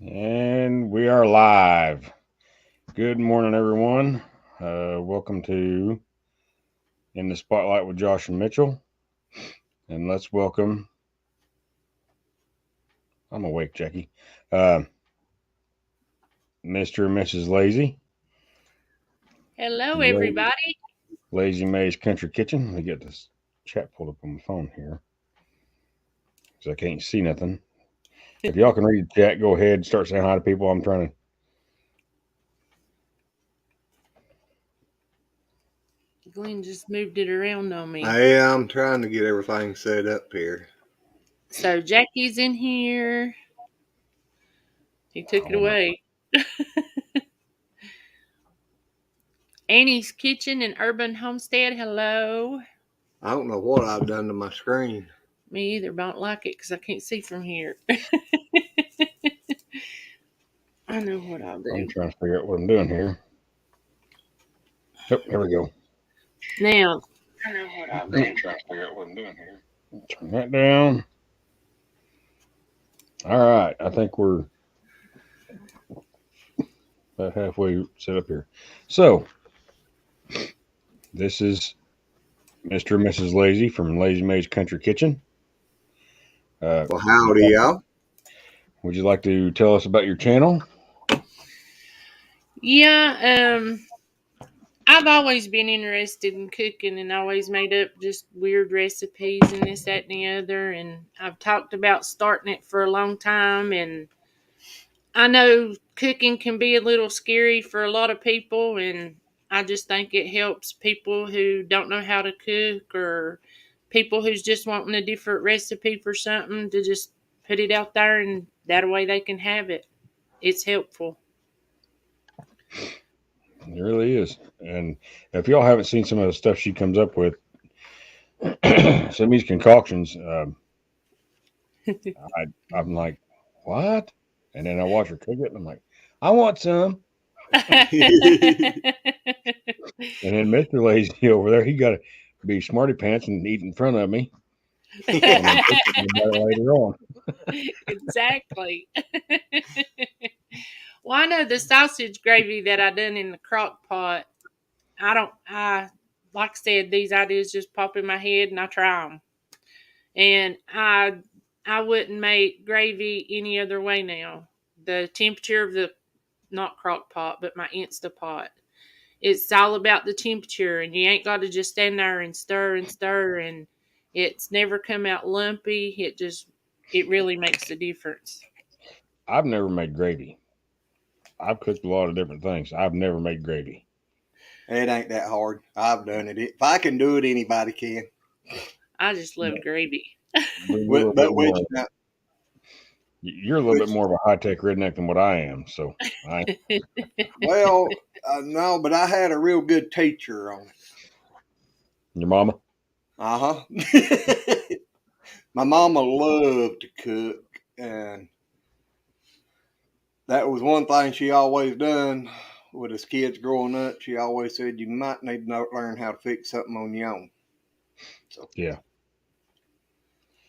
And we are live. Good morning, everyone. Welcome to In the Spotlight with Josh and Mitchell. And let's welcome, I'm awake, Jackie, Mr. and Mrs. Lazy. Hello, everybody. Lazy May's Country Kitchen. Let me get this chat pulled up on my phone here because I can't see nothing. If y'all can read the chat, go ahead and start saying hi to people. I'm trying to. Glenn just moved it around on me. I'm trying to get everything set up here. So Jackie's in here. He took it away. Annie's Kitchen and Urban Homestead. Hello. I don't know what I've done to my screen. Me either. Don't like it because I can't see from here. I know what I'll do. I'm trying to figure out what I'm doing here. Yep, here we go. Now, I know what I'll do. I'm trying to figure out what I'm doing here. Turn that down. All right, I think we're about halfway set up here. So, this is Mr. and Mrs. Lazy from Lazy May's Country Kitchen. Well, howdy, y'all. Would you like to tell us about your channel? Yeah, I've always been interested in cooking and always made up just weird recipes and this, that, and the other. And I've talked about starting it for a long time. And I know cooking can be a little scary for a lot of people. And I just think it helps people who don't know how to cook or people who's just wanting a different recipe for something to just put it out there and that way they can have it. It's helpful. It really is. And if y'all haven't seen some of the stuff she comes up with, some of these concoctions, I'm like, what? And then I watch her cook it, and I'm like, I want some. And then Mr. Lazy over there, he got to be smarty pants and eat in front of me. And then cook it later on. Exactly. Well, I know the sausage gravy that I done in the crock pot. I like I said, these ideas just pop in my head and I try them. And I wouldn't make gravy any other way now. The temperature of the, not crock pot, but my Instapot. It's all about the temperature, and you ain't got to just stand there and stir and stir, and it's never come out lumpy. It really makes a difference. I've never made gravy. I've cooked a lot of different things. I've never made gravy. It ain't that hard. I've done it. If I can do it, anybody can. I just love gravy. You're a little bit more of a high tech redneck than what I am. So, well, no, but I had a real good teacher on it. Your mama? Uh huh. My mama loved to cook, and that was one thing she always done with us kids growing up. She always said you might need to learn how to fix something on your own. So yeah.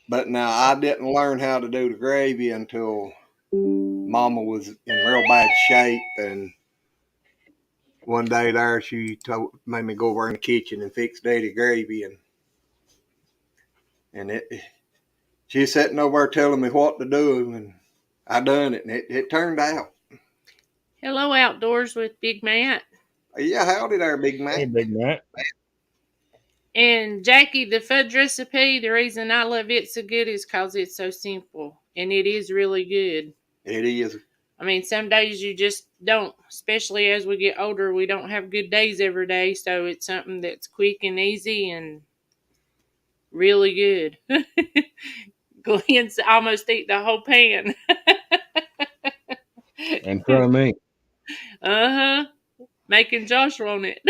But now I didn't learn how to do the gravy until Mama was in real bad shape, and one day there she made me go over in the kitchen and fix Daddy gravy, and she's sitting over there telling me what to do, and I done it, and it turned out. Hello, Outdoors with Big Matt. Yeah, howdy there, Big Matt. Hey, Big Matt. And Jackie, the fudge recipe, the reason I love it so good is because it's so simple. And it is really good. It is. I mean, some days you just don't, especially as we get older, we don't have good days every day. So it's something that's quick and easy and really good. Glenn's almost eat the whole pan. In front of me. Uh-huh. Making Josh want it.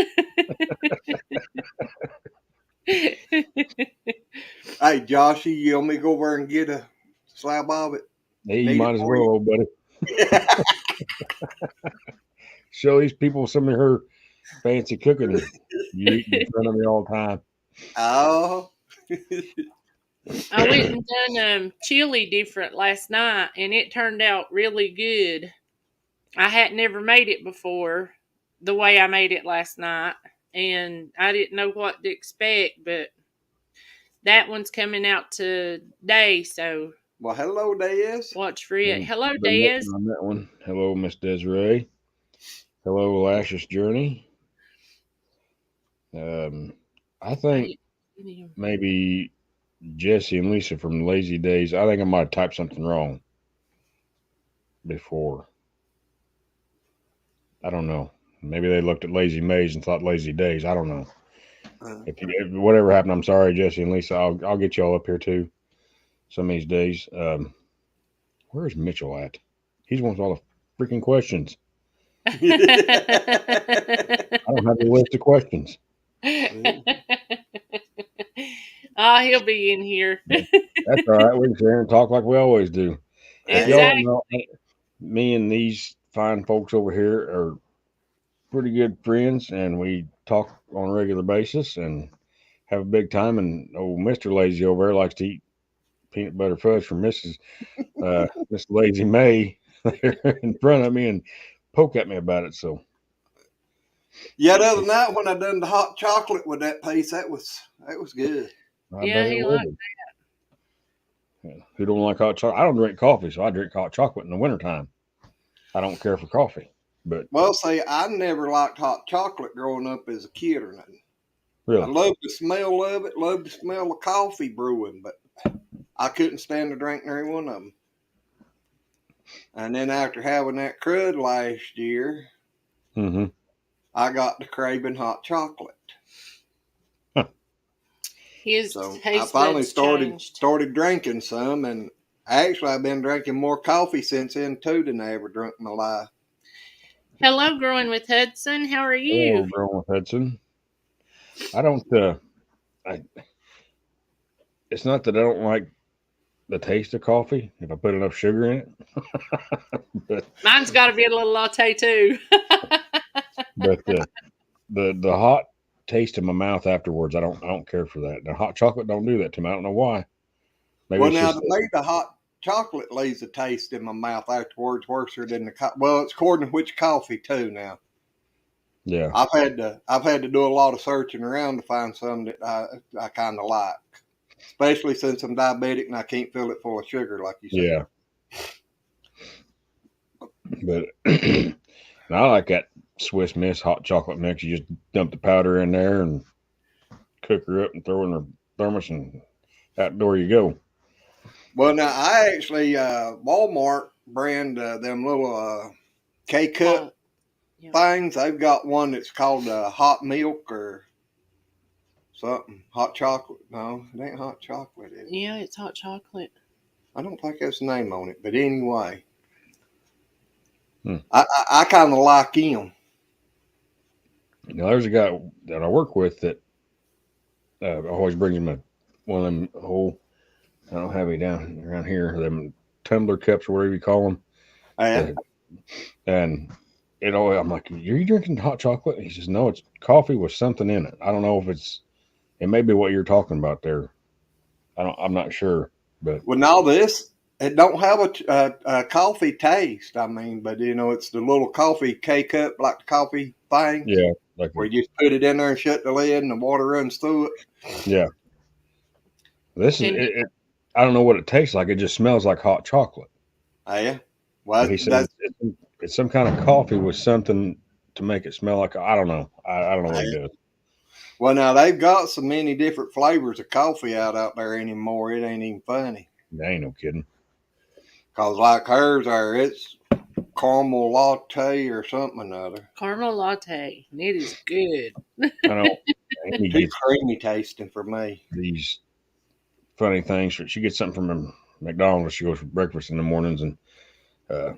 Hey, Joshy, you want me to go over and get a slab of it? Hey, you might as well, old buddy. Show these people some of her fancy cooking. You eat in front of me all the time. Oh. I went and done chili different last night, and it turned out really good. I had never made it before the way I made it last night, and I didn't know what to expect, but that one's coming out today, so Well, hello, Des. watch for it. Hello, Been Des. working on that one. Hello, Miss Desiree. Hello, Lascious Journey. I think maybe Jesse and Lisa from Lazy Days. I think I might have typed something wrong before. I don't know. Maybe they looked at Lazy Maze and thought Lazy Days. I don't know. If whatever happened, I'm sorry, Jesse and Lisa. I'll get y'all up here too some of these days. Where's Mitchell at? He's wants all the freaking questions. I don't have a list of questions. He'll be in here. That's all right. We can sit here and talk like we always do. Exactly. Y'all know, me and these fine folks over here are pretty good friends, and we talk on a regular basis and have a big time. And old Mr. Lazy over there likes to eat peanut butter fudge from Miss Lazy May there in front of me and poke at me about it. So yeah, the other night when I done the hot chocolate with that piece, that was good. Yeah, he liked that. Who don't like hot chocolate? I don't drink coffee, so I drink hot chocolate in the wintertime. I don't care for coffee. But well, see, I never liked hot chocolate growing up as a kid or nothing. Really? I loved the smell of it, loved the smell of coffee brewing, but I couldn't stand to drink neither one of them. And then after having that crud last year, I got to craving hot chocolate. So I finally started drinking some, and actually I've been drinking more coffee since then too than I ever drunk in my life. Hello, Growing with Hudson. How are you? Hello, Growing with Hudson. I don't. It's not that I don't like the taste of coffee if I put enough sugar in it. But mine's got to be a little latte too. But the hot taste in my mouth afterwards, I don't care for that. Now hot chocolate don't do that to me. I don't know why. Maybe well, now to me, the hot chocolate leaves a taste in my mouth afterwards worse than the well, it's according to which coffee too. Now, yeah, I've had to do a lot of searching around to find some that I kind of like, especially since I'm diabetic and I can't fill it full of sugar like you said. Yeah, but I like that Swiss Miss hot chocolate mix. You just dump the powder in there and cook her up and throw in her thermos, and outdoor you go. Well, now I actually Walmart brand them little K-cup things. They've got one that's called hot milk or something. Hot chocolate. No, it ain't hot chocolate. Yeah, it's hot chocolate. I don't think that's the name on it, but anyway. I kind of like him. Now, there's a guy that I work with that always brings him one of them whole, I don't have any down around here, them tumbler cups or whatever you call them. Yeah. And I'm like, are you drinking hot chocolate? He says, no, it's coffee with something in it. I don't know if it may be what you're talking about there. I'm not sure. But well, now it don't have a coffee taste. I mean, but it's the little coffee K-cup, like the coffee thing. Yeah. Where you just put it in there and shut the lid and the water runs through it. Yeah. This is it. I don't know what it tastes like. It just smells like hot chocolate. Oh, yeah. Well, he said it's some kind of coffee with something to make it smell like, I don't know. I don't know what it is. Well, now they've got so many different flavors of coffee out there anymore. It ain't even funny. That ain't no kidding. Because like hers it's caramel latte or something or another. Caramel latte. It is good. I know. Too creamy tasting for me. These funny things. She gets something from McDonald's. She goes for breakfast in the mornings, and I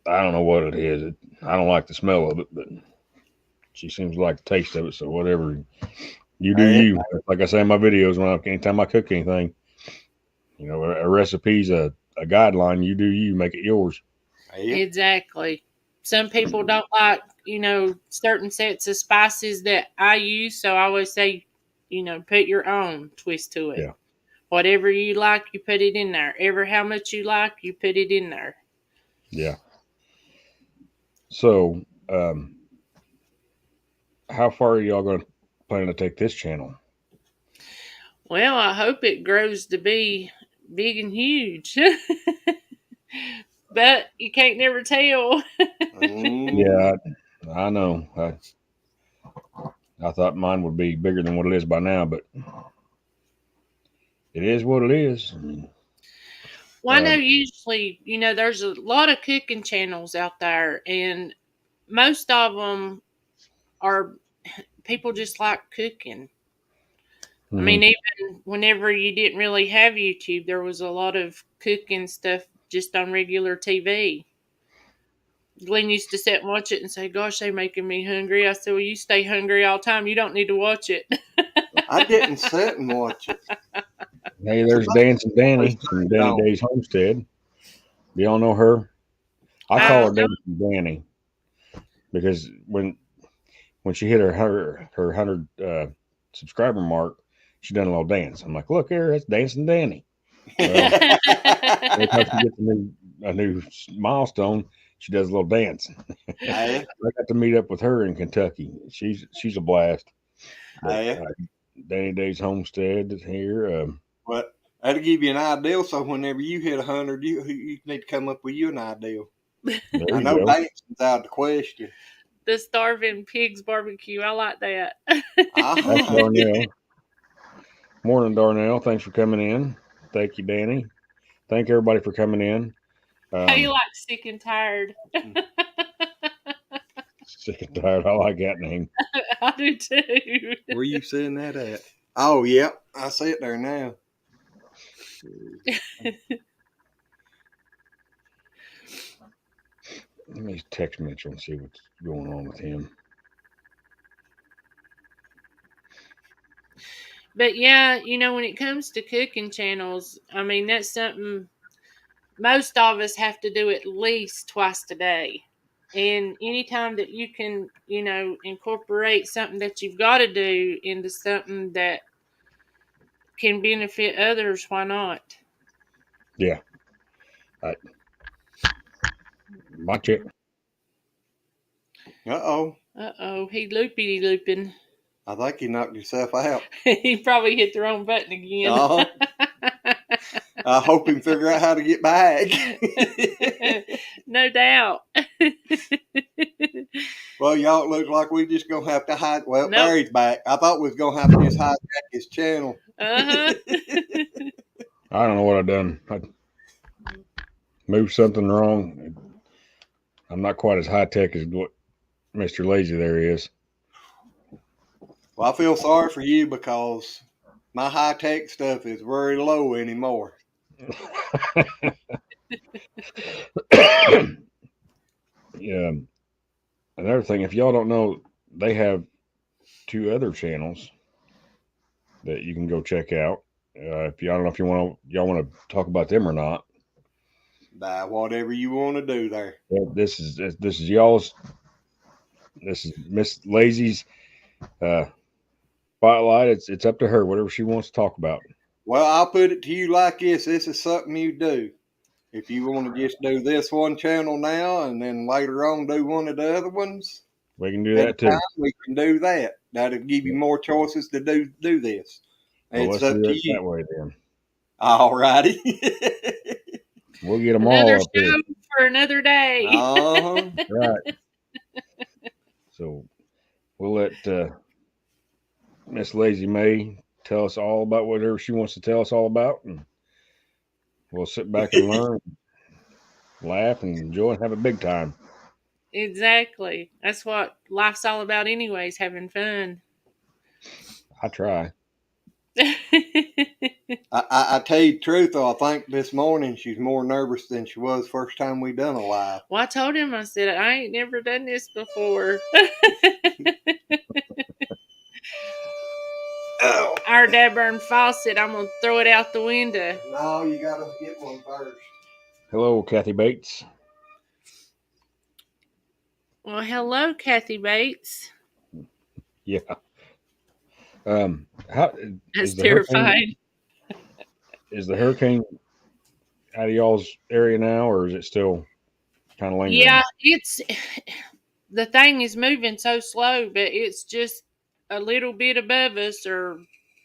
don't know what it is. I don't like the smell of it, but she seems to like the taste of it. So whatever you do, you. Like I say in my videos, anytime I cook anything, a recipe's a guideline. You do you, make it yours. Exactly. Some people don't like, certain sets of spices that I use. So I always say, put your own twist to it. Yeah. Whatever you like, you put it in there. Ever how much you like, you put it in there. Yeah. So, how far are y'all going to plan to take this channel? Well, I hope it grows to be big and huge. But you can't never tell. Yeah, I know. I thought mine would be bigger than what it is by now, but it is what it is. Well, I know usually, there's a lot of cooking channels out there, and most of them are people just like cooking. I mean, even whenever you didn't really have YouTube, there was a lot of cooking stuff just on regular TV. Glenn used to sit and watch it and say, "Gosh, they're making me hungry." I said, "Well, you stay hungry all the time. You don't need to watch it." I didn't sit and watch it. Hey, there's Dancing Danny from Danny Day's Homestead. Do y'all know her? I call her Dancing Danny because when she hit her 100 subscriber mark, she done a little dance. I'm like, look here, that's Dancing Danny. Well, every time she gets a new milestone, she does a little dance. I got to meet up with her in Kentucky. She's a blast. But, Danny Day's Homestead is here. But that'll give you an idea. So whenever you hit 100, you need to come up with you an idea. I know dancing's out of the question. The Starving Pigs Barbecue. I like that. That's Darnell. Morning, Darnell. Thanks for coming in. Thank you, Danny. Thank everybody for coming in. How you like Sick and Tired? Sick and Tired. I like that name. I do too. Where you seeing that at? Oh, yep. I see it there now. Let me text Mitchell and see what's going on with him. But yeah, when it comes to cooking channels, I mean, that's something most of us have to do at least twice a day. And anytime that you can, incorporate something that you've got to do into something that can benefit others, why not? Yeah. Watch it. Uh-oh. He looping. I think he knocked himself out. He probably hit the wrong button again. I hope he can figure out how to get back. No doubt. Well, y'all, it looks like we just going to have to hide. Well, nope. There he's back. I thought we was going to have to just hijack his channel. Uh-huh. I don't know what I done. I moved something wrong. I'm not quite as high-tech as what Mr. Lazy there is. Well, I feel sorry for you because my high-tech stuff is very low anymore. Yeah. Another thing, if y'all don't know, they have 2 other channels that you can go check out. If y'all don't know if y'all want to talk about them or not. Whatever you want to do there. Yeah, this is y'all's. This is Miss Lazy's spotlight. It's up to her, whatever she wants to talk about. Well, I'll put it to you like this. This is something you do. If you want to just do this one channel now and then later on do one of the other ones, we can do that too. We can do that. That'll give you more choices to do this. Well, it's up to you. That way then. All righty. We'll get them another all up show for another day. Right. So we'll let Miss Lazy May tell us all about whatever she wants to tell us all about, and we'll sit back and learn, laugh, and enjoy, and have a big time. Exactly. That's what life's all about anyways, having fun. I try. I tell you the truth, though, I think this morning she's more nervous than she was first time we done a live. Well, I told him, I said, I ain't never done this before. Our Dabburn faucet, I'm going to throw it out the window. No, you got to get one first. Hello, Kathy Bates. Well, hello, Kathy Bates. Yeah. That's terrifying. is the hurricane out of y'all's area now, or is it still kind of lingering? Yeah, it's the thing is moving so slow, but it's just a little bit above us, or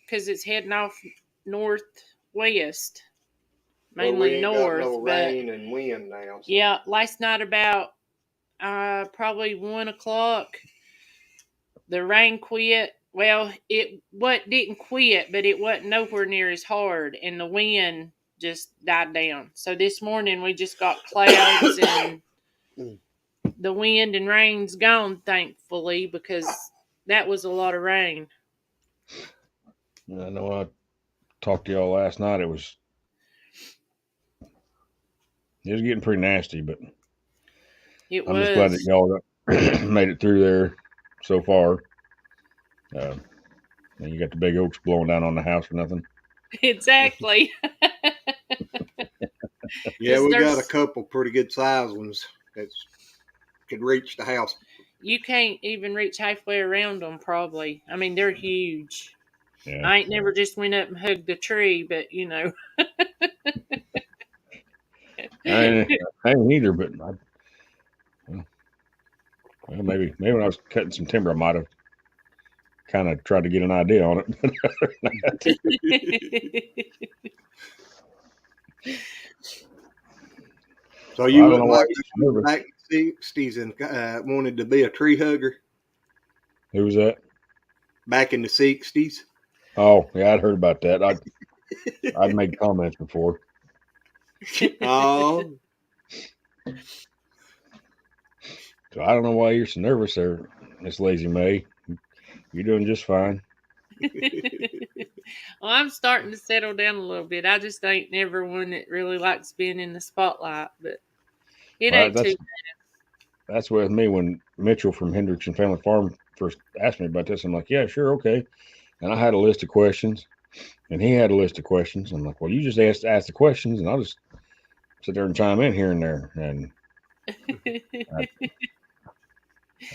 because it's heading off northwest, Well, we mainly ain't got north. no But rain and wind now. So. yeah, last night about probably 1 o'clock, the rain quit. Well, it didn't quit, but it wasn't nowhere near as hard, and the wind just died down. So this morning we just got clouds and the wind and rain's gone, thankfully, because that was a lot of rain. I know I talked to y'all last night. It was getting pretty nasty, but It I'm just glad that was. y'all made it through there so far. And you got the big oaks blowing down on the house for nothing. Exactly. Yeah, we got a couple pretty good sized ones that could reach the house. You can't even reach halfway around them, probably. I mean, they're huge. Yeah. I ain't never just went up and hugged the tree, but you know. I ain't either, but well, maybe when I was cutting some timber, I might have kind of tried to get an idea on it. So you wouldn't like to back in the 60s and wanted to be a tree hugger? Who was that? Back in the 60s. Oh, yeah, I'd heard about that. I'd made comments before. Oh. So I don't know why you're so nervous there, Miss Lazy May. You're doing just fine. Well, I'm starting to settle down a little bit. I just ain't never one that really likes being in the spotlight, but it ain't too bad. That's with me when Mitchell from Hendrickson Family Farm first asked me about this. I'm like, yeah, sure, okay. And I had a list of questions, and he had a list of questions. I'm like, well, you just ask the questions, and I'll just sit there and chime in here and there. And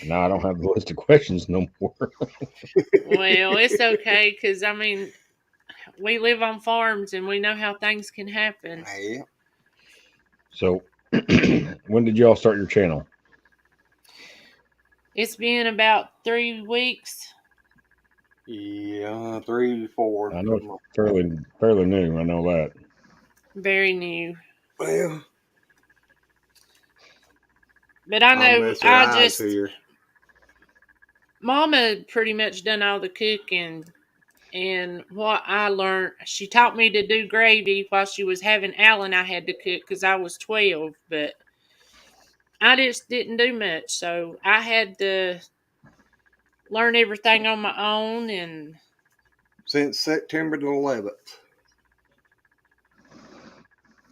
now I don't have the list of questions no more. Well, it's okay, because, I mean, we live on farms, and we know how things can happen. Yeah. So, when did y'all start your channel? It's been about 3 weeks. Yeah, 3, 4. I know it's fairly new. I know that. Very new. Well, but I know here. Mama pretty much done all the cooking, and what I learned, she taught me to do gravy while she was having Alan. I had to cook because I was 12, but I just didn't do much, so I had to learn everything on my own. And since September the 11th.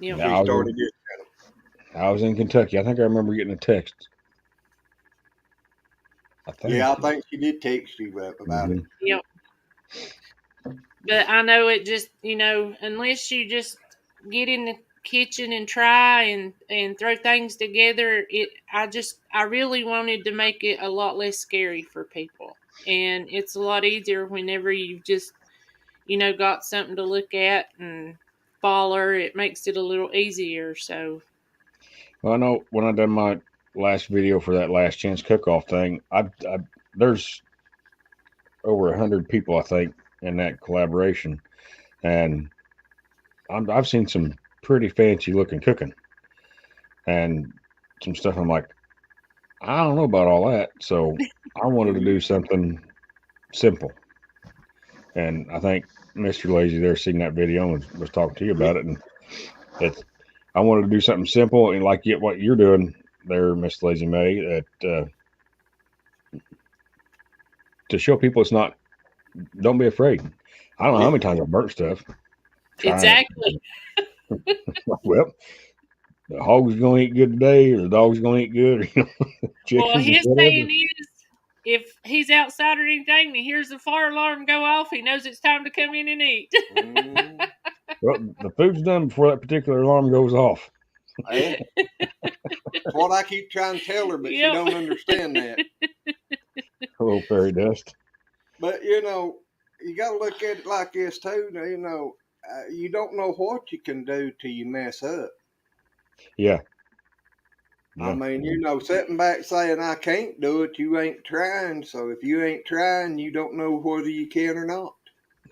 Yeah, we started your channel. I was in Kentucky. I think I remember getting a text. I think she did text you about it. Yep. But I know it just, unless you just get in the kitchen and try and throw things together, I really wanted to make it a lot less scary for people. And it's a lot easier whenever you've just, got something to look at and follow. It makes it a little easier. So, well, I know when I done my last video for that Last Chance Cook-Off thing, there's over 100 people, I think, in that collaboration, and I've seen some pretty fancy looking cooking and some stuff. I'm like, I don't know about all that, so I wanted to do something simple. And I think Mr. Lazy there seen that video and was talking to you about it, and I wanted to do something simple and like what you're doing there, Miss Lazy May, that to show people it's not. Don't be afraid. I don't know how many times I've burnt stuff. Exactly. Well, the hog's going to eat good today, or the dog's going to eat good. Or, well, his saying is, if he's outside or anything and he hears the fire alarm go off, he knows it's time to come in and eat. Well, the food's done before that particular alarm goes off. Yeah. That's what I keep trying to tell her, but she don't understand that. Hello, fairy dust. But, you got to look at it like this, too. you don't know what you can do till you mess up. Yeah. I mean, you know, sitting back saying I can't do it, you ain't trying. So if you ain't trying, you don't know whether you can or not.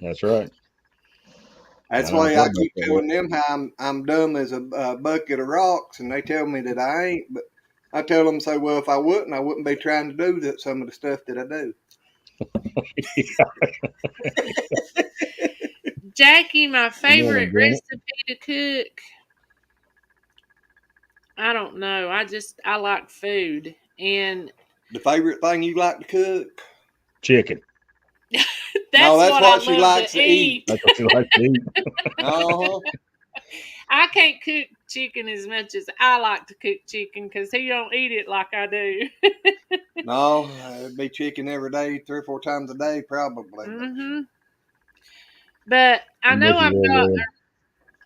That's right. That's why I keep telling them how I'm dumb as a bucket of rocks, and they tell me that I ain't. But I tell them, say, well, if I wouldn't be trying to do that some of the stuff that I do. Jackie, my favorite recipe to cook. I don't know. I like food. And the favorite thing you like to cook? Chicken. that's what she likes to eat. That's what she likes to eat. Uh-huh. I can't cook chicken as much as I like to cook chicken because he don't eat it like I do. No, it'd be chicken every day, 3 or 4 times a day, probably. Mm-hmm. But I know I've got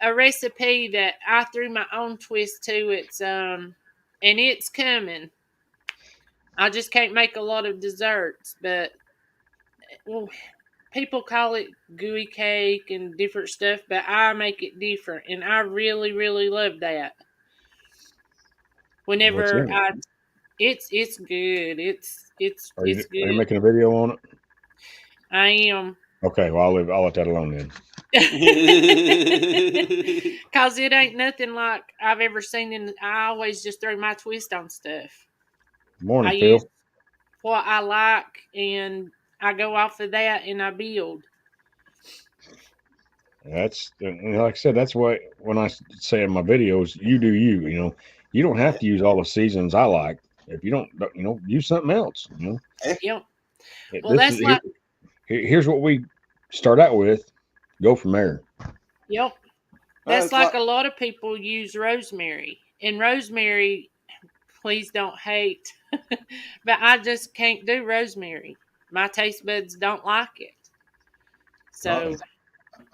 a recipe that I threw my own twist to. And it's coming. I just can't make a lot of desserts, but people call it gooey cake and different stuff, but I make it different, and I really, really love that. Whenever it's good. It's Are you good. making a video on it? I am. Okay, well I'll let that alone then. Cause it ain't nothing like I've ever seen, and I always just throw my twist on stuff. Morning, Phil. Use what I like, and I go off of that, and I build. That's like I said. That's why when I say in my videos, you do you. You know, you don't have to use all the seasons I like. If you don't, use something else. You know. Yep. Well, here's what we start out with. Go from there. Yep. That's like a lot of people use rosemary. And rosemary, please don't hate, but I just can't do rosemary. My taste buds don't like it. So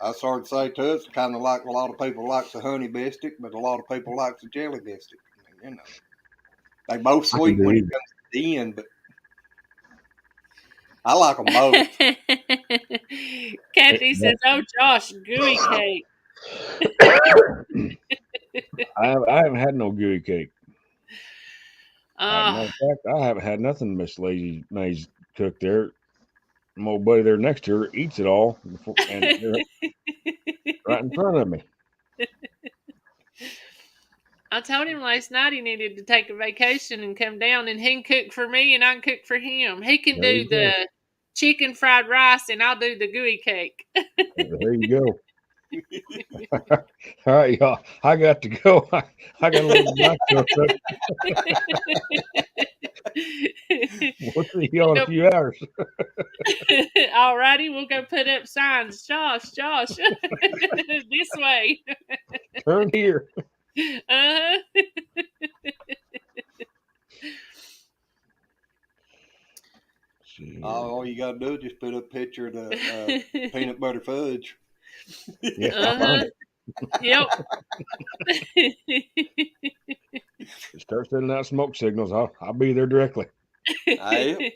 I started to say to it's kind of like a lot of people likes a honey biscuit, but a lot of people likes a jelly biscuit. You know, they both sweet when it comes to the end, but I like them both. Kathy says, "Oh, Josh, gooey cake." I haven't had no gooey cake. Matter of fact, I haven't had nothing Miss Lazy May's cooked there. My old buddy there next to her eats it all, and right in front of me. I told him last night he needed to take a vacation and come down, and he can cook for me, and I can cook for him. He can do the chicken fried rice, and I'll do the gooey cake. There you go. All right, y'all. I got to go. I got to leave the We'll see you in a few hours. All righty, we'll go put up signs. Josh, this way. Turn here. Uh-huh. All you got to do is just put a picture of the peanut butter fudge. Yeah, I'll find it. Yep. Start sending out smoke signals. I'll be there directly. Well,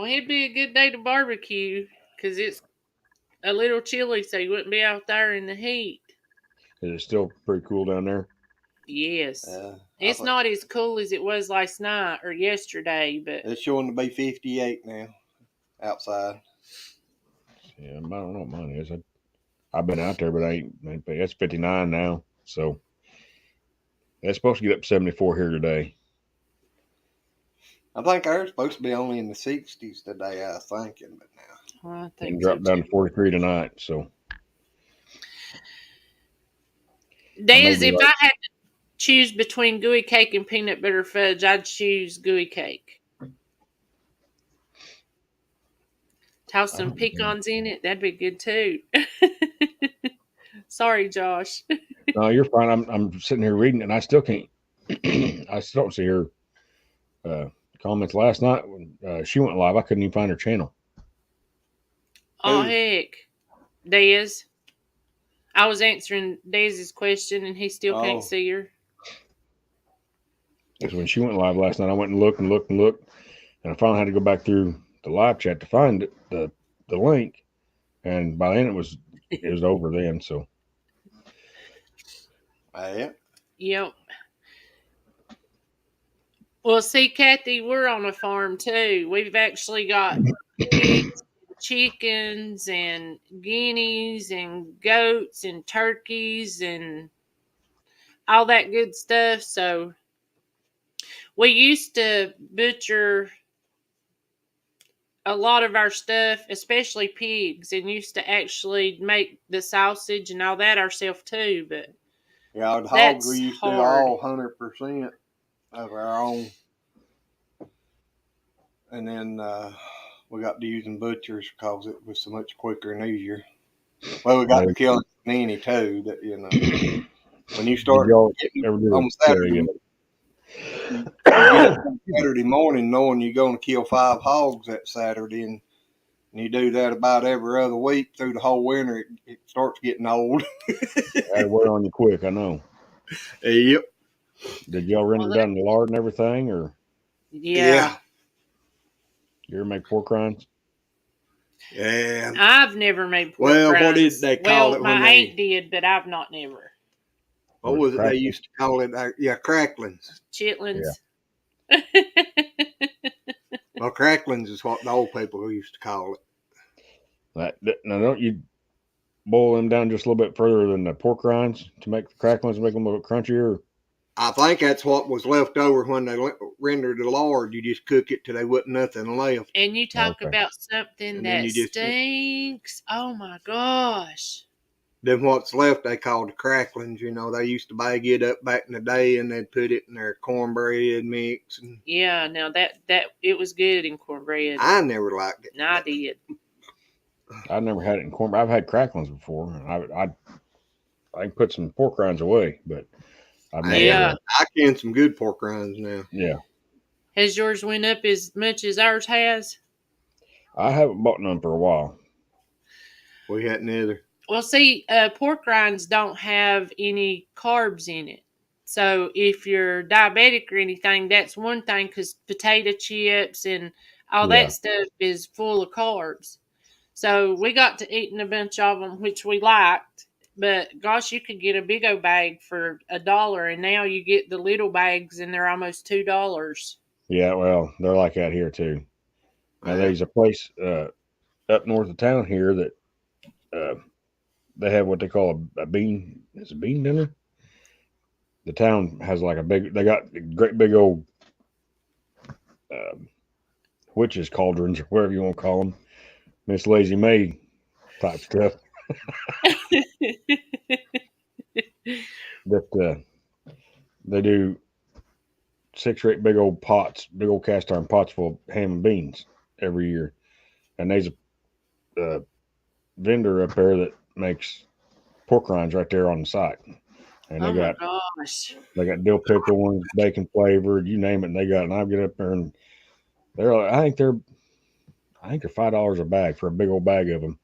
it'd be a good day to barbecue because it's a little chilly, so you wouldn't be out there in the heat. Is it still pretty cool down there? Yes. It's not as cool as it was last night or yesterday, but it's showing to be 58 now outside. Yeah, I don't know what mine is. I've been out there, but I ain't. It's 59 now, so it's supposed to get up to 74 here today. I think ours supposed to be only in the 60s today. I was thinking, but now I think and dropped down to 43 tonight. So, Dez, if I had to choose between gooey cake and peanut butter fudge, I'd choose gooey cake. Toss some pecans in it. That'd be good too. Sorry, Josh. No, you're fine. I'm sitting here reading, and I still can't. I still don't see her comments last night when she went live. I couldn't even find her channel. Oh heck, Dez. I was answering Dez's question, and he still can't see her. Because when she went live last night, I went and looked, and I finally had to go back through the live chat to find the link, and by then it was over then. So Yeah. Yep. Well, see, Kathy, we're on a farm too. We've actually got pigs, chickens, and guineas, and goats, and turkeys, and all that good stuff. So we used to butcher a lot of our stuff, especially pigs, and used to actually make the sausage and all that ourselves too. But Yeah, the hogs that's we used to do hard. all 100% of our own. And then we got to using butchers because it was so much quicker and easier. Well, we got to killing nanny too. That when you start getting ever do on Saturday, you get up on Saturday morning knowing you're going to kill 5 hogs that Saturday, and you do that about every other week through the whole winter. It starts getting old. That'll wear on you quick, I know. Yep. Did y'all render down the lard and everything, or Yeah. you ever make pork rinds? Yeah. I've never made pork Well, rinds. what did they call it when my aunt did, but I've not never. What was it they used to call it? Cracklings. Chitlins. Yeah. Well, cracklings is what the old people used to call it. Now, don't you boil them down just a little bit further than the pork rinds to make the cracklings, make them a little crunchier? I think that's what was left over when they rendered the lard. You just cook it till there wasn't nothing left. And you talk about something that stinks. Oh my gosh. Then what's left they called the cracklings. You know, they used to bag it up back in the day and they'd put it in their cornbread mix. And yeah, now that it was good in cornbread. I never liked it. No, I did. I never had it in cornbread. I've had cracklings before. I can put some pork rinds away, but I've never. I can some good pork rinds now. Yeah. Has yours went up as much as ours has? I haven't bought none for a while. We hadn't either. Well, see, pork rinds don't have any carbs in it. So if you're diabetic or anything, that's one thing, because potato chips and all that stuff is full of carbs. So we got to eating a bunch of them, which we liked. But gosh, you could get a big old bag for $1, and now you get the little bags, and they're almost $2. Yeah, well, they're like that here too. Now there's a place up north of town here that they have what they call a bean. It's a bean dinner. The town has like they got great big old witches cauldrons or whatever you want to call them. Miss Lazy May type stuff. That they do 6 or 8 big old pots, big old cast iron pots full of ham and beans every year. And there's a vendor up there that makes pork rinds right there on the site. And they they got dill pickle ones, bacon flavored, you name it, and they got it. And I get up there and I think they're $5 a bag for a big old bag of them.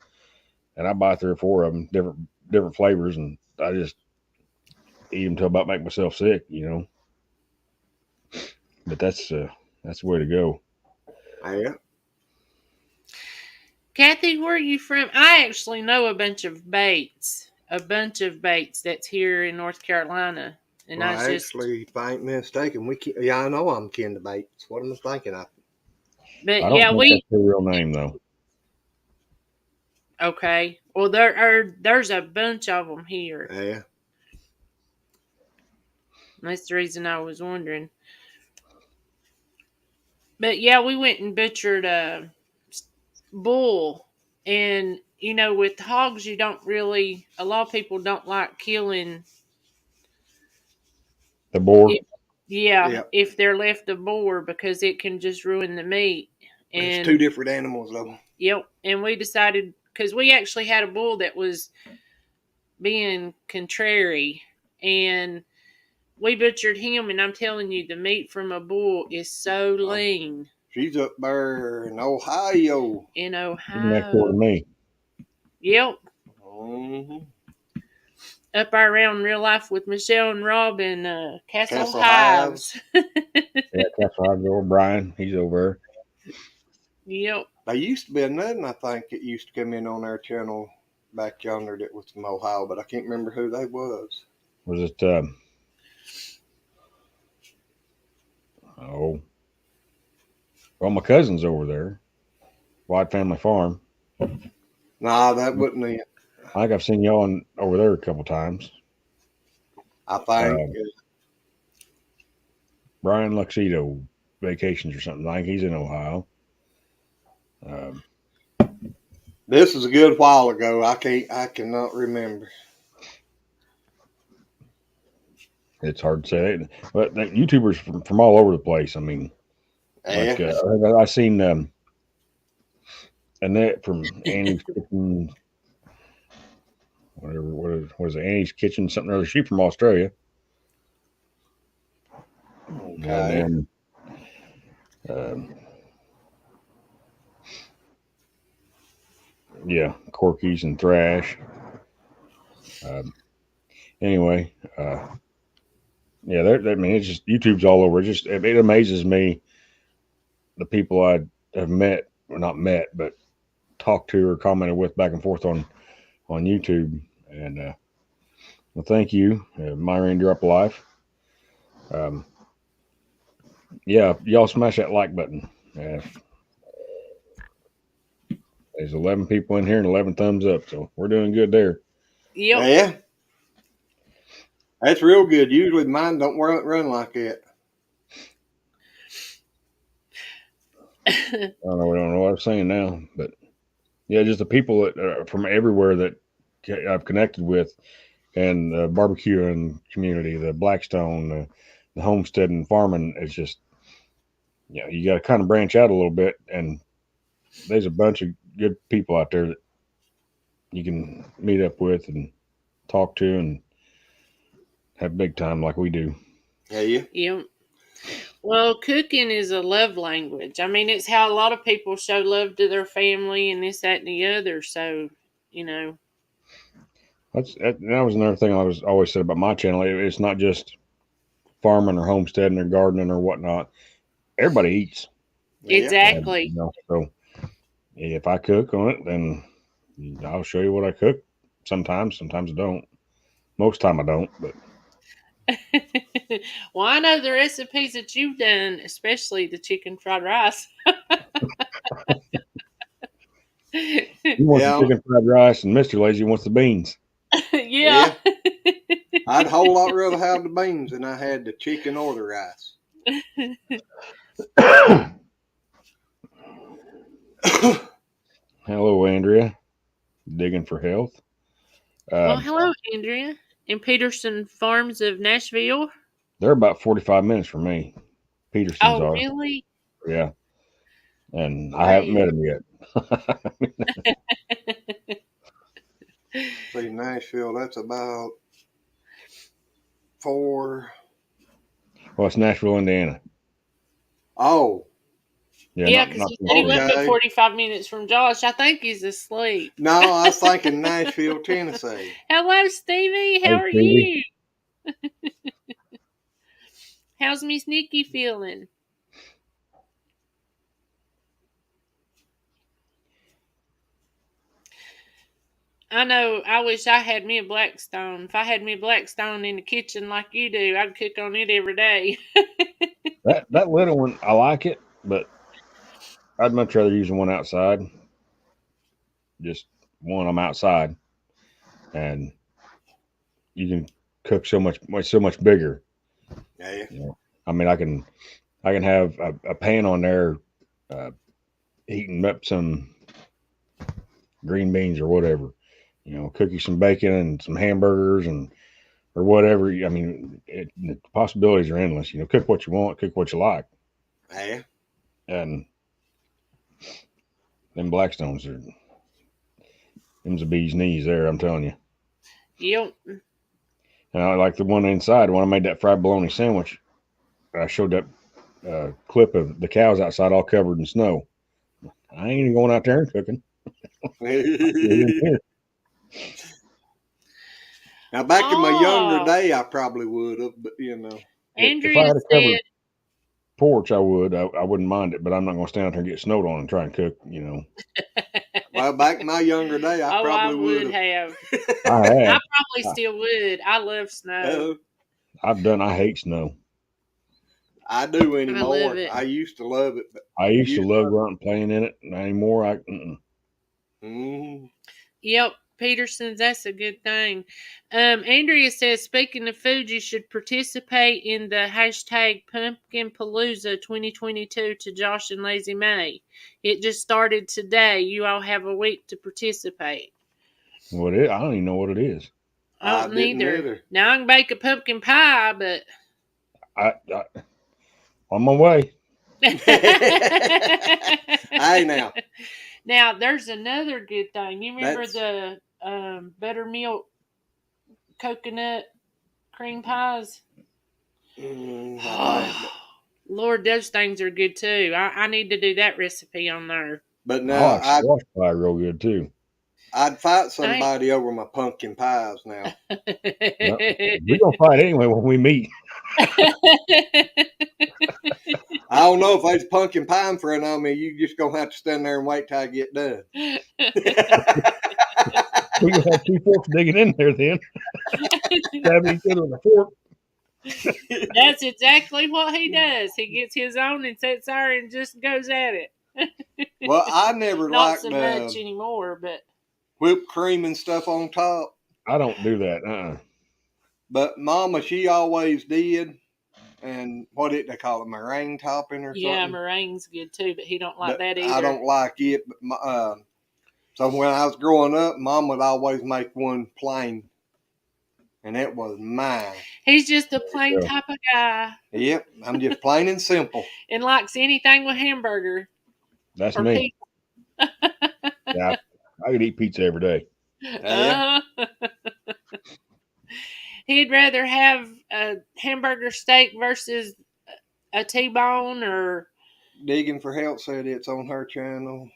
And I buy 3 or 4 of them, different flavors, and I just eat them till about make myself sick, you know. But that's the way to go. Yeah. Kathy, where are you from? I actually know a bunch of Bates that's here in North Carolina. And well, actually, if I ain't mistaken, I know I'm kin to Bates. What am I thinking of? But I don't think that's their real name though. Okay. Well, there's a bunch of them here. Yeah. That's the reason I was wondering. But yeah, we went and butchered a bull. And, you know, with hogs, a lot of people don't like killing the boar. If they're left a boar, because it can just ruin the meat. And it's 2 different animals though. Yep. And we decided, because we actually had a bull that was being contrary, and we butchered him, and I'm telling you, the meat from a bull is so lean. She's up there in Ohio. In Ohio. Next door to me. Yep. Mm-hmm. Up around Real Life with Michelle and Rob and Castle Hives. Yeah, Castle Hives over Brian. He's over there. Yep. There used to be another, I think, it used to come in on our channel back yonder that was from Ohio, but I can't remember who they was. Was it? Oh, well, my cousin's over there, White Family Farm. Nah, that wasn't it. I think I've seen y'all over there a couple times. I think. Brian Luxedo Vacations or something. I think he's in Ohio. This was a good while ago. I cannot remember. It's hard to say, but YouTubers from all over the place. I mean, like Yeah. I seen Annette from Annie's Kitchen, whatever. What is it? Annie's Kitchen, something or other. She from Australia. Okay. And then, yeah, Corky's and Thrash. Anyway, yeah, I mean, it's just YouTube's all over. It amazes me the people I have met, or not met, but talked to or commented with back and forth on YouTube. And well, thank you, My Reindeer Up Life. Yeah, y'all smash that like button. There's 11 people in here and 11 thumbs up, so we're doing good there. Yep. Yeah. That's real good. Usually mine don't run like that. I don't know what I'm saying now, but yeah, just the people that are from everywhere that I've connected with, and the barbecue and community, the Blackstone, the homestead and farming. It's just, you got to kind of branch out a little bit, and there's a bunch of good people out there that you can meet up with and talk to and have big time like we do. Yeah. Yep. Well, cooking is a love language. I mean, it's how a lot of people show love to their family and this, that, and the other. So, that was another thing I was always said about my channel. It's not just farming or homesteading or gardening or whatnot. Everybody eats. Exactly. And, so if I cook on it, then I'll show you what I cook. Sometimes I don't. Most time I don't, but. Well, I know the recipes that you've done, especially the chicken fried rice. You want the chicken fried rice, and Mr. Lazy wants the beans. Yeah. I'd a whole lot rather have the beans than I had the chicken or the rice. Hello, Andrea. Digging for health. Well, hello, Andrea. In Peterson Farms of Nashville. They're about 45 minutes from me. Peterson's are. Really? Yeah. And I haven't met them yet. See, Nashville, that's about 4. Well, it's Nashville, Indiana. Oh. Yeah, because he said he went but 45 minutes from Josh. I think he's asleep. No, I was thinking Nashville, Tennessee. Hello, Stevie. How are you? How's Miss Nikki feeling? I know. I wish I had me a Blackstone. If I had me a Blackstone in the kitchen like you do, I'd cook on it every day. that little one, I like it, but I'd much rather use one outside. Just one, I'm outside, and you can cook so much bigger. Yeah. I mean, I can have a pan on there, heating up some green beans or whatever. Cook you some bacon and some hamburgers or whatever. I mean, the possibilities are endless. Cook what you want, cook what you like. Yeah. And them Blackstones them's the bee's knees there, I'm telling you. Yep. And I like the one inside. When I made that fried bologna sandwich, I showed that clip of the cows outside all covered in snow. I ain't even going out there and cooking. Now, back in my younger day, I probably would have, but Andrea said, porch, I would. I wouldn't mind it, but I'm not going to stand out there and get snowed on and try and cook. You know, Well, back in my younger day, I I probably would would have. I I have. probably still would. I love snow. I hate snow. I do I anymore. love it. I used to love it, but I used to love going out and playing in it. Not anymore. Yep, Peterson's, that's a good thing. Andrea says, speaking of food, you should participate in the hashtag Pumpkin Palooza 2022 to Josh and Lazy May. It just started today. You all have a week to participate. What it? I don't even know what it is. I don't didn't either. either. Now I can bake a pumpkin pie, but I on my way. Hey, now. Now there's another good thing. You remember the buttermilk coconut cream pies? Lord, those things are good too. I need to do that recipe on there. But I now like squash pie real good too. I'd fight somebody over my pumpkin pies now. We're gonna fight anyway when we meet. I don't know if there's pumpkin pie in front of me. You just gonna have to stand there and wait till I get done. We're gonna have two forks digging in there then. Stabbing each other with a fork. That's exactly what he does. He gets his own and sits there and just goes at it. Well, I never Not liked so much anymore, but whipped cream and stuff on top. I don't do that. But Mama, she always did. And what did they call it? Meringue topping or something? yeah, meringue's good too, but he don't like that either. I don't like it. But so when I was growing up, Mom would always make one plain. And it was mine. He's just a plain type of guy. Yep, I'm just plain and simple. And likes anything with hamburger. That's me. Yeah, I could eat pizza every day. He'd rather have a hamburger steak versus a T-bone or... Digging for Help said it's on her channel.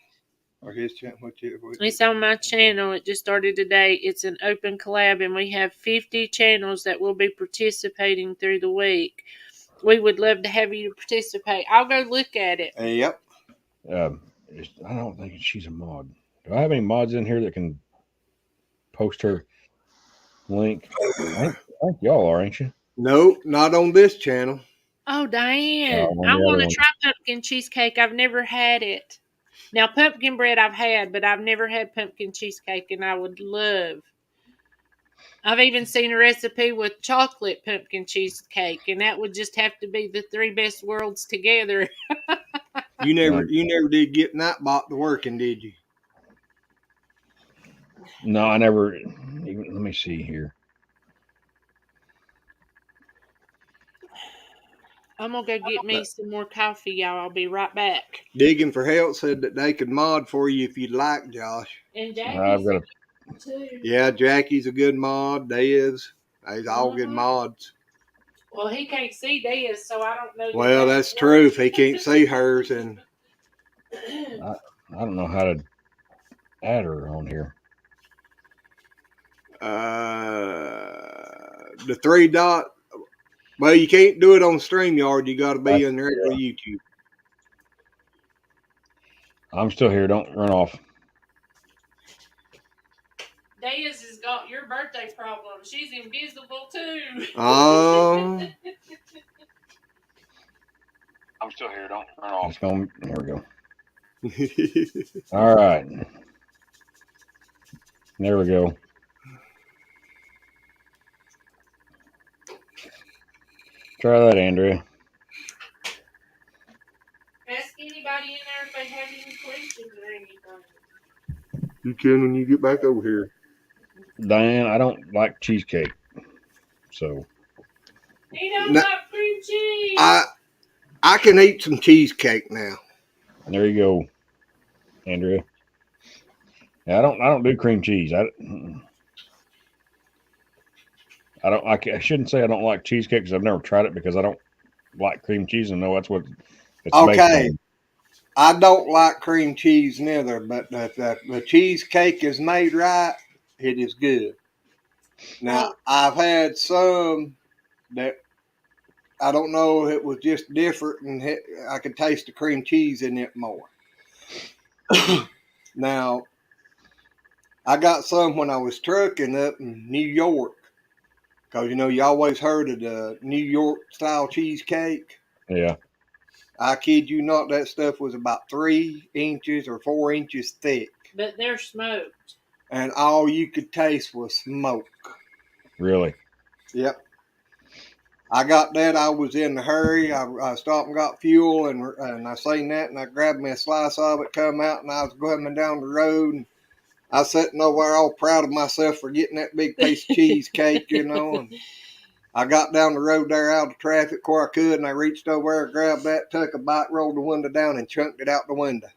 Or his channel. It's on my channel. It just started today. It's an open collab, and we have 50 channels that will be participating through the week. We would love to have you to participate. I'll go look at it. Yep. I don't think she's a mod. Do I have any mods in here that can post her link? I think y'all are, ain't you? Nope, not on this channel. Oh, Diane. I want to try pumpkin cheesecake. I've never had it. Now, pumpkin bread I've had, but I've never had pumpkin cheesecake, and I would love. I've even seen a recipe with chocolate pumpkin cheesecake, and that would just have to be the three best worlds together. You never did get Nightbot to working, did you? No, I never. Even, let me see here. I'm going to go get me some more coffee, y'all. I'll be right back. Digging for Help said that they could mod for you if you'd like, Josh. And Jackie's I've got too. Yeah, Jackie's a good mod. Dez. They's all good mods. Well, he can't see Dez, so I don't know. Well, that's true. If he can't see hers, and I don't know how to add her on here. The three dot. Well, you can't do it on StreamYard. You got to be in regular YouTube. I'm still here. Don't run off. Dez has got your birthday problem. She's invisible too. Oh. I'm still here. Don't run off. There we go. All right. There we go. Try that, Andrea. Ask anybody in there if they have any questions or anything. You can when you get back over here. Diane, I don't like cheesecake. So. He don't like cream cheese. I can eat some cheesecake now. There you go, Andrea. Yeah, I don't do cream cheese. I shouldn't say I don't like cheesecake because I've never tried it because I don't like cream cheese and know that's what it's okay. based on. I don't like cream cheese neither, but the cheesecake is made right, it is good. Now, I've had some that I don't know. It was just different, and I could taste the cream cheese in it more. Now, I got some when I was trucking up in New York, because you always heard of the New York style cheesecake. Yeah. I kid you not, that stuff was about 3 inches or 4 inches thick, But they're smoked. and all you could taste was smoke. Really? Yep. I got that. I was in a hurry. I stopped and got fuel, and I seen that, and I grabbed me a slice of it, come out, and I was coming down the road, and I was sitting over there all proud of myself for getting that big piece of cheesecake, and I got down the road there out of traffic where I could, and I reached over there, grabbed that, took a bite, rolled the window down, and chunked it out the window.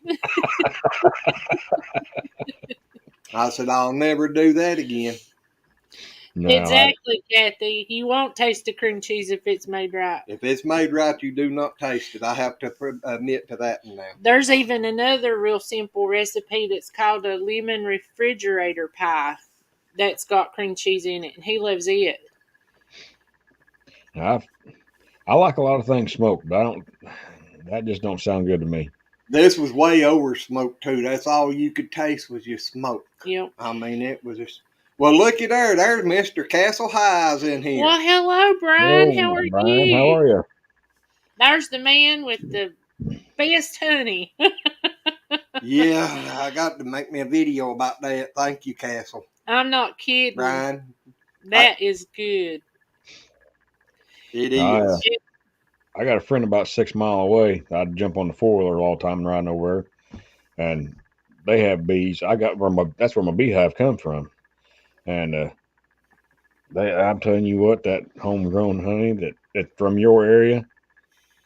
I said, I'll never do that again. No, Exactly, Kathy. You won't taste the cream cheese if it's made right. If it's made right, you do not taste it. I have to admit to that now. There's even another real simple recipe that's called a lemon refrigerator pie that's got cream cheese in it, and he loves it. I like a lot of things smoked, but that just don't sound good to me. This was way over smoked too. That's all you could taste was your smoke. Yep. I mean, it was just. Well, looky there. There's Mr. Castle Highs in here. Well, hello, Brian. Hello, How are Brian, you? How are you? There's the man with the best honey. Yeah, I got to make me a video about that. Thank you, Castle. I'm not kidding. Brian. That is good. It is. I got a friend about 6 miles away. I'd jump on the 4-wheeler all the time and ride nowhere, and they have bees. That's where my beehive come from, and I'm telling you what, that homegrown honey that from your area,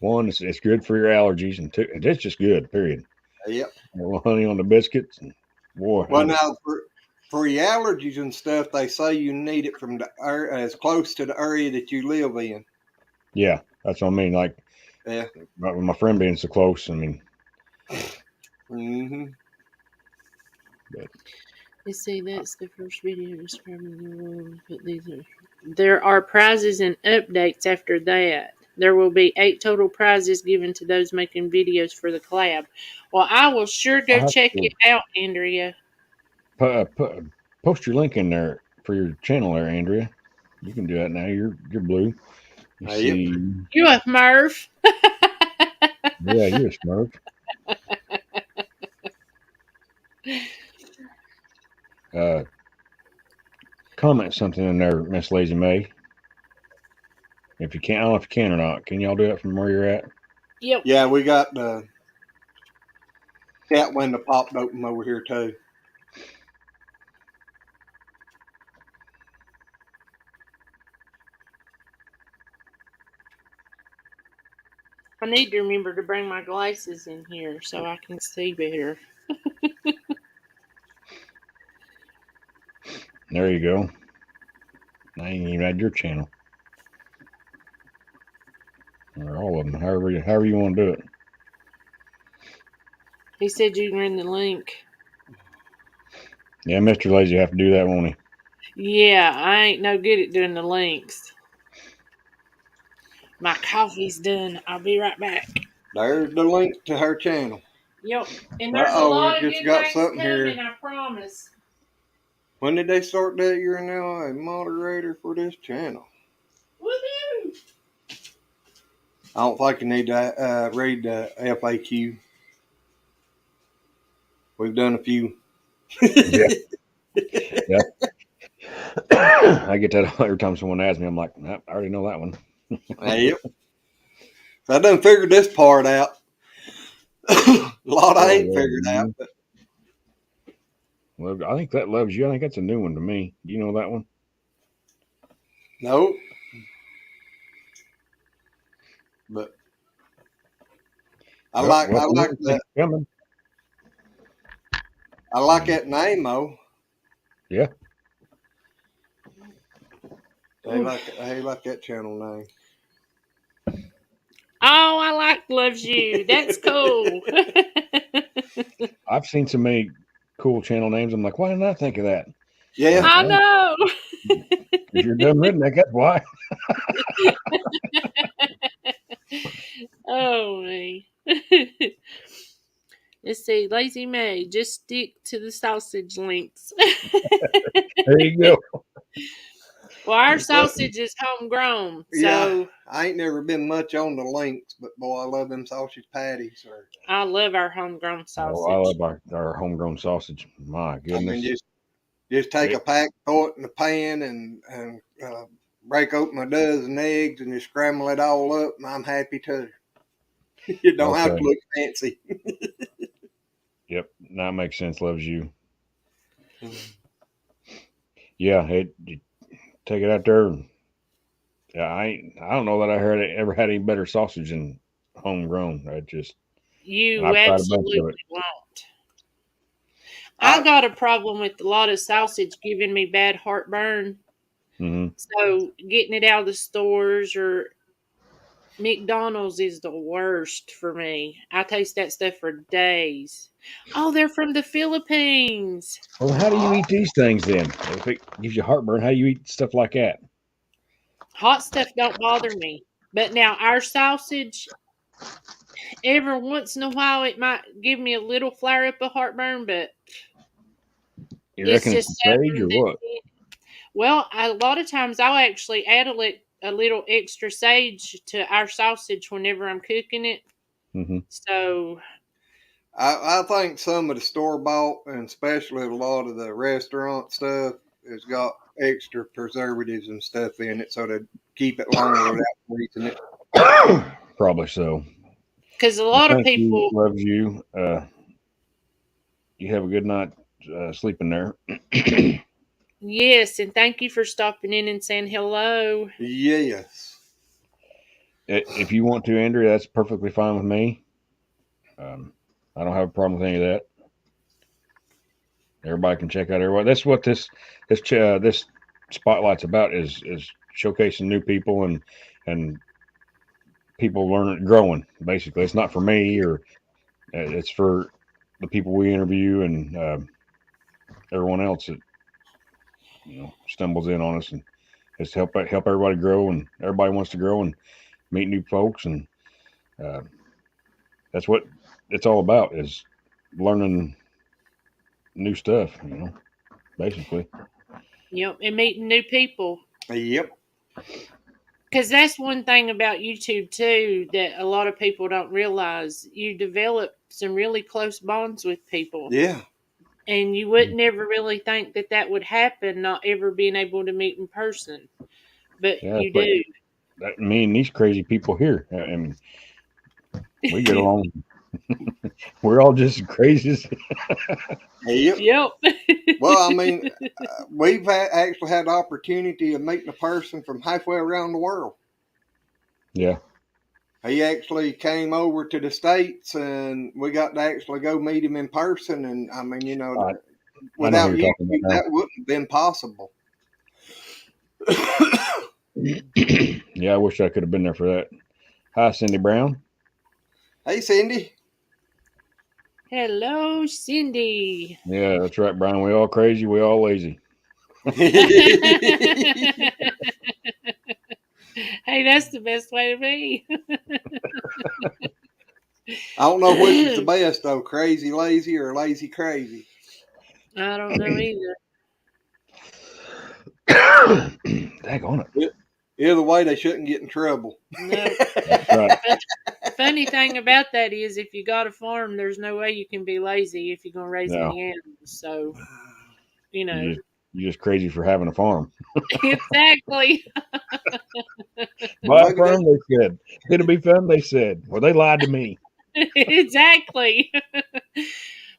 one, it's good for your allergies, and two, it's just good. Period. Yep. A little honey on the biscuits, and boy. Well, now for your allergies and stuff, they say you need it from as close to the area that you live in. Yeah, that's what I mean. Like, yeah, with my friend being so close, I mean. Mm-hmm. But, you see, that's the first video describing the world. But there are prizes and updates after that. There will be 8 total prizes given to those making videos for the collab. Well, I will sure go check it out, Andrea. Post your link in there for your channel there, Andrea. You can do that now. You're blue. You a Smurf. Yeah, you're a Smurf. Comment something in there, Miss Lazy May. If you can, I don't know if you can or not. Can y'all do it from where you're at? Yep. Yeah, we got the cat window popped open over here too. I need to remember to bring my glasses in here so I can see better. There you go. I ain't even had your channel. Or all of them, however you want to do it. He said you can run the link. Yeah, Mr. Lazy have to do that, won't he? Yeah, I ain't no good at doing the links. My coffee's done. I'll be right back. There's the link to her channel. Yep. And there's a lot of good got things something coming, here. I promise. When did they start that? You're now a moderator for this channel. Woohoo! I don't think you need to read the FAQ. We've done a few. Yeah. Yeah. I get that every time someone asks me. I'm like, nope, I already know that one. Yep. I done figured this part out. A lot I ain't figured out. But. Well, I think that loves you. I think that's a new one to me. You know that one? Nope. But I like that. Coming. I like that name though. Yeah. I like that channel name. Oh, I like Loves You. That's cool. I've seen so many cool channel names. I'm like, why didn't I think of that? Yeah. I know. You're done redneck, that's why. Oh me. Let's see, Lazy May, just stick to the sausage links. There you go. Well, our sausage is homegrown, Yeah, so I ain't never been much on the links, but boy, I love them sausage patties. Or I love our homegrown Oh, I sausage. love our homegrown sausage. My I goodness. mean, just take It- a pack, throw it in the pan, and break open a dozen eggs, and just scramble it all up, and I'm happy too. You don't have to okay. look fancy. Yep. That makes sense. Loves you. Yeah. You take it out there. And, yeah. I don't know that ever had any better sausage than homegrown. And You I've tried a bunch absolutely of it. won't. I I got a problem with a lot of sausage giving me bad heartburn. Hmm. So getting it out of the stores or McDonald's is the worst for me. I taste that stuff for days. Oh, they're from the Philippines. Well, how do you eat these things then? If it gives you heartburn, how do you eat stuff like that? Hot stuff don't bother me. But now our sausage, every once in a while, it might give me a little flare up of heartburn, but You it's reckon it's just the sage or happened. what? Well, a lot of times I'll actually add a little extra sage to our sausage whenever I'm cooking it. Hmm. So, I think some of the store bought, and especially a lot of the restaurant stuff, has got extra preservatives and stuff in it, so to keep it longer without freezing it. Probably so. because a Well, lot of thank you. people, Loves you. You have a good night sleeping there. yes, and thank you for stopping in and saying hello. Yes. If you want to, Andrea, that's perfectly fine with me. Um, I don't have a problem with any of that. Everybody can check out everybody. That's what this spotlight's about is showcasing new people and people learning growing. Basically, it's not for me or it's for the people we interview and everyone else that stumbles in on us and it's to help everybody grow and everybody wants to grow and meet new folks and uh, that's what it's all about is learning new stuff. Basically. And meeting new people. Yep. Because that's one thing about YouTube too that a lot of people don't realize. You develop some really close bonds with people, Yeah. and you would never really think that that would happen, not ever being able to meet in person, but Yeah, you but do. me and these crazy people here, and we get along. We're all just crazy. Yep. Yep. Well, I mean, we've actually had the opportunity of meeting a person from halfway around the world. Yeah. He actually came over to the States and we got to actually go meet him in person. And I mean, I know who without you're talking YouTube, about that wouldn't have been possible. now. Yeah, I wish I could have been there for that. Hi, Cindy Brown. Hey, Cindy. Hello, Cindy. Yeah, that's right, Brian. We all crazy. We all lazy. Hey, that's the best way to be. I don't know which is the best, though, crazy lazy or lazy crazy. I don't know either. Dag on it. Either way, they shouldn't get in trouble. No. That's right. Funny thing about that is, if you got a farm, there's no way you can be lazy if you're gonna raise No, any animals. So, you know, you're just crazy for having a farm. exactly, Buy a farm, they said. It'll be fun, they said. Well, they lied to me. exactly.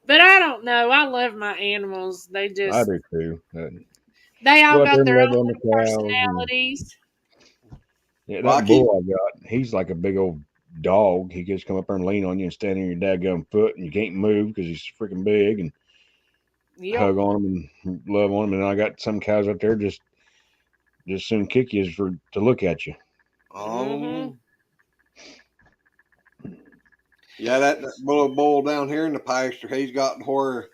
But I don't know. I love my animals. I do too. They all Go out there got and their love own on the cows. personalities. Yeah, Well, I that keep, bull I got, he's like a big old dog. He just come up there and lean on you and stand on your dadgum foot, and you can't move because he's freaking big and Yep. hug on him and love on him. And I got some cows out there just soon kick you to look at you. um, yeah, that little bull down here in the pasture, he's got where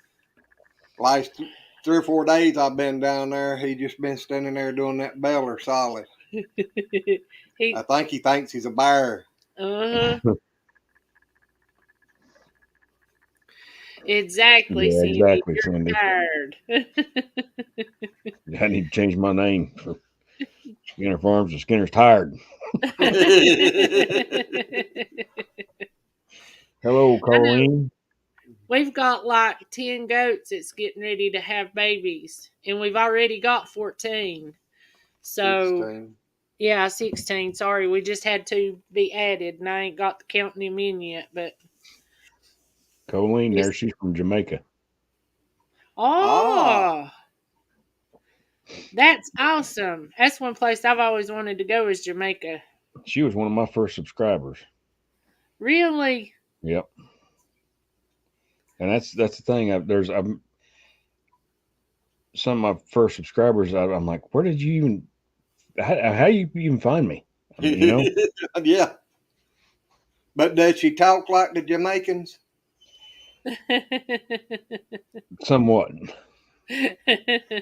last 3 or 4 days I've been down there. He just been standing there doing that Beller solid. He, I think he thinks he's a bear. uh-huh. Exactly, Yeah, Cindy. exactly, You're Cindy. tired. I need to change my name for Skinner Farms to Skinner's Tired. Hello, Colleen. We've got like 10 goats that's getting ready to have babies, and we've already got 14. So, 16. yeah, 16. Sorry, we just had to be added, and I ain't got to counting them in yet. But Colleen, there she's from Jamaica. oh, that's awesome. That's one place I've always wanted to go is Jamaica. She was one of my first subscribers. Really? Yep. And that's the thing. Some of my first subscribers. I'm like, where did you even? How you even find me? I mean, Yeah. But does she talk like the Jamaicans? somewhat.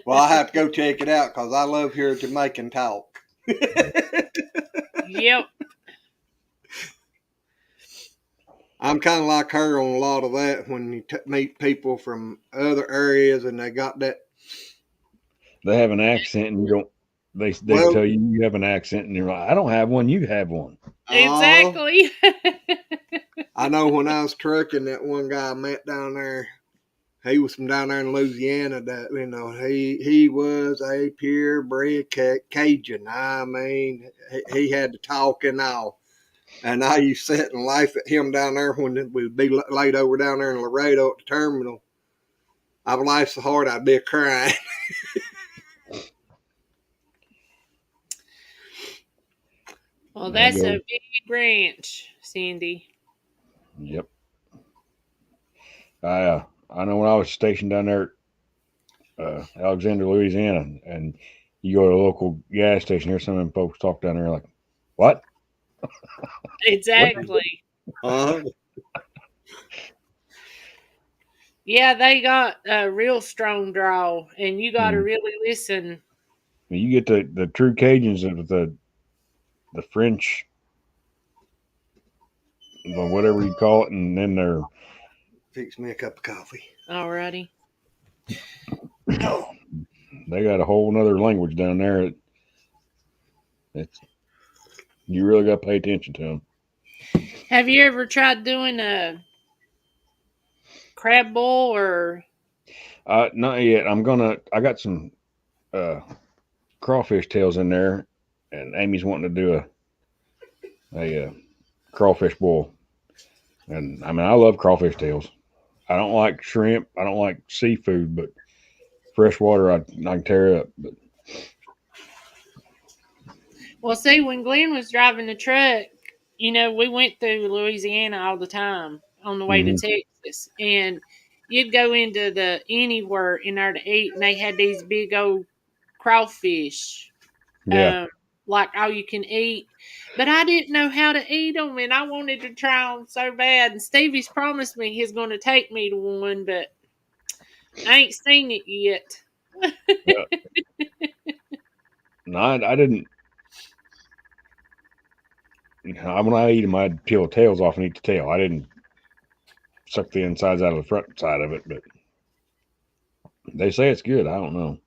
Well, I have to go check it out because I love hearing Jamaican talk. Yep. I'm kind of like her on a lot of that when you meet people from other areas and they got that. They have an accent, and you don't. They Well, tell you have an accent, and you're like, I don't have one. You have one. Exactly. I know when I was trucking, that one guy I met down there, he was from down there in Louisiana. That he was a purebred Cajun. I mean, he had to talk and all. And I used to sit and laugh at him down there when we'd be laid over down there in Laredo at the terminal. I would laugh so hard I'd be crying. Well, There you that's go. a big ranch, Cindy. Yep. I know when I was stationed down there, Alexander, Louisiana, and you go to a local gas station, hear some of them folks talk down there like, what? Exactly. Uh-huh. Yeah, they got a real strong draw, and you got to really listen. You get the true Cajuns of the French, whatever you call it, and then Fix me a cup of coffee. Alrighty. they got a whole nother language down there. It's you really got to pay attention to them. Have you ever tried doing a crab boil or? Not yet. I got some crawfish tails in there, and Amy's wanting to do a crawfish boil. And I mean, I love crawfish tails. I don't like shrimp. I don't like seafood, but freshwater I can tear up. But Well, see, when Glenn was driving the truck, we went through Louisiana all the time on the way to Texas, and you'd go into the anywhere in there to eat, and they had these big old crawfish, yeah, like all you can eat. But I didn't know how to eat them, and I wanted to try them so bad. And Stevie's promised me he's going to take me to one, but I ain't seen it yet. no, I didn't. When I eat them, I'd peel the tails off and eat the tail. I didn't suck the insides out of the front side of it, but they say it's good. I don't know.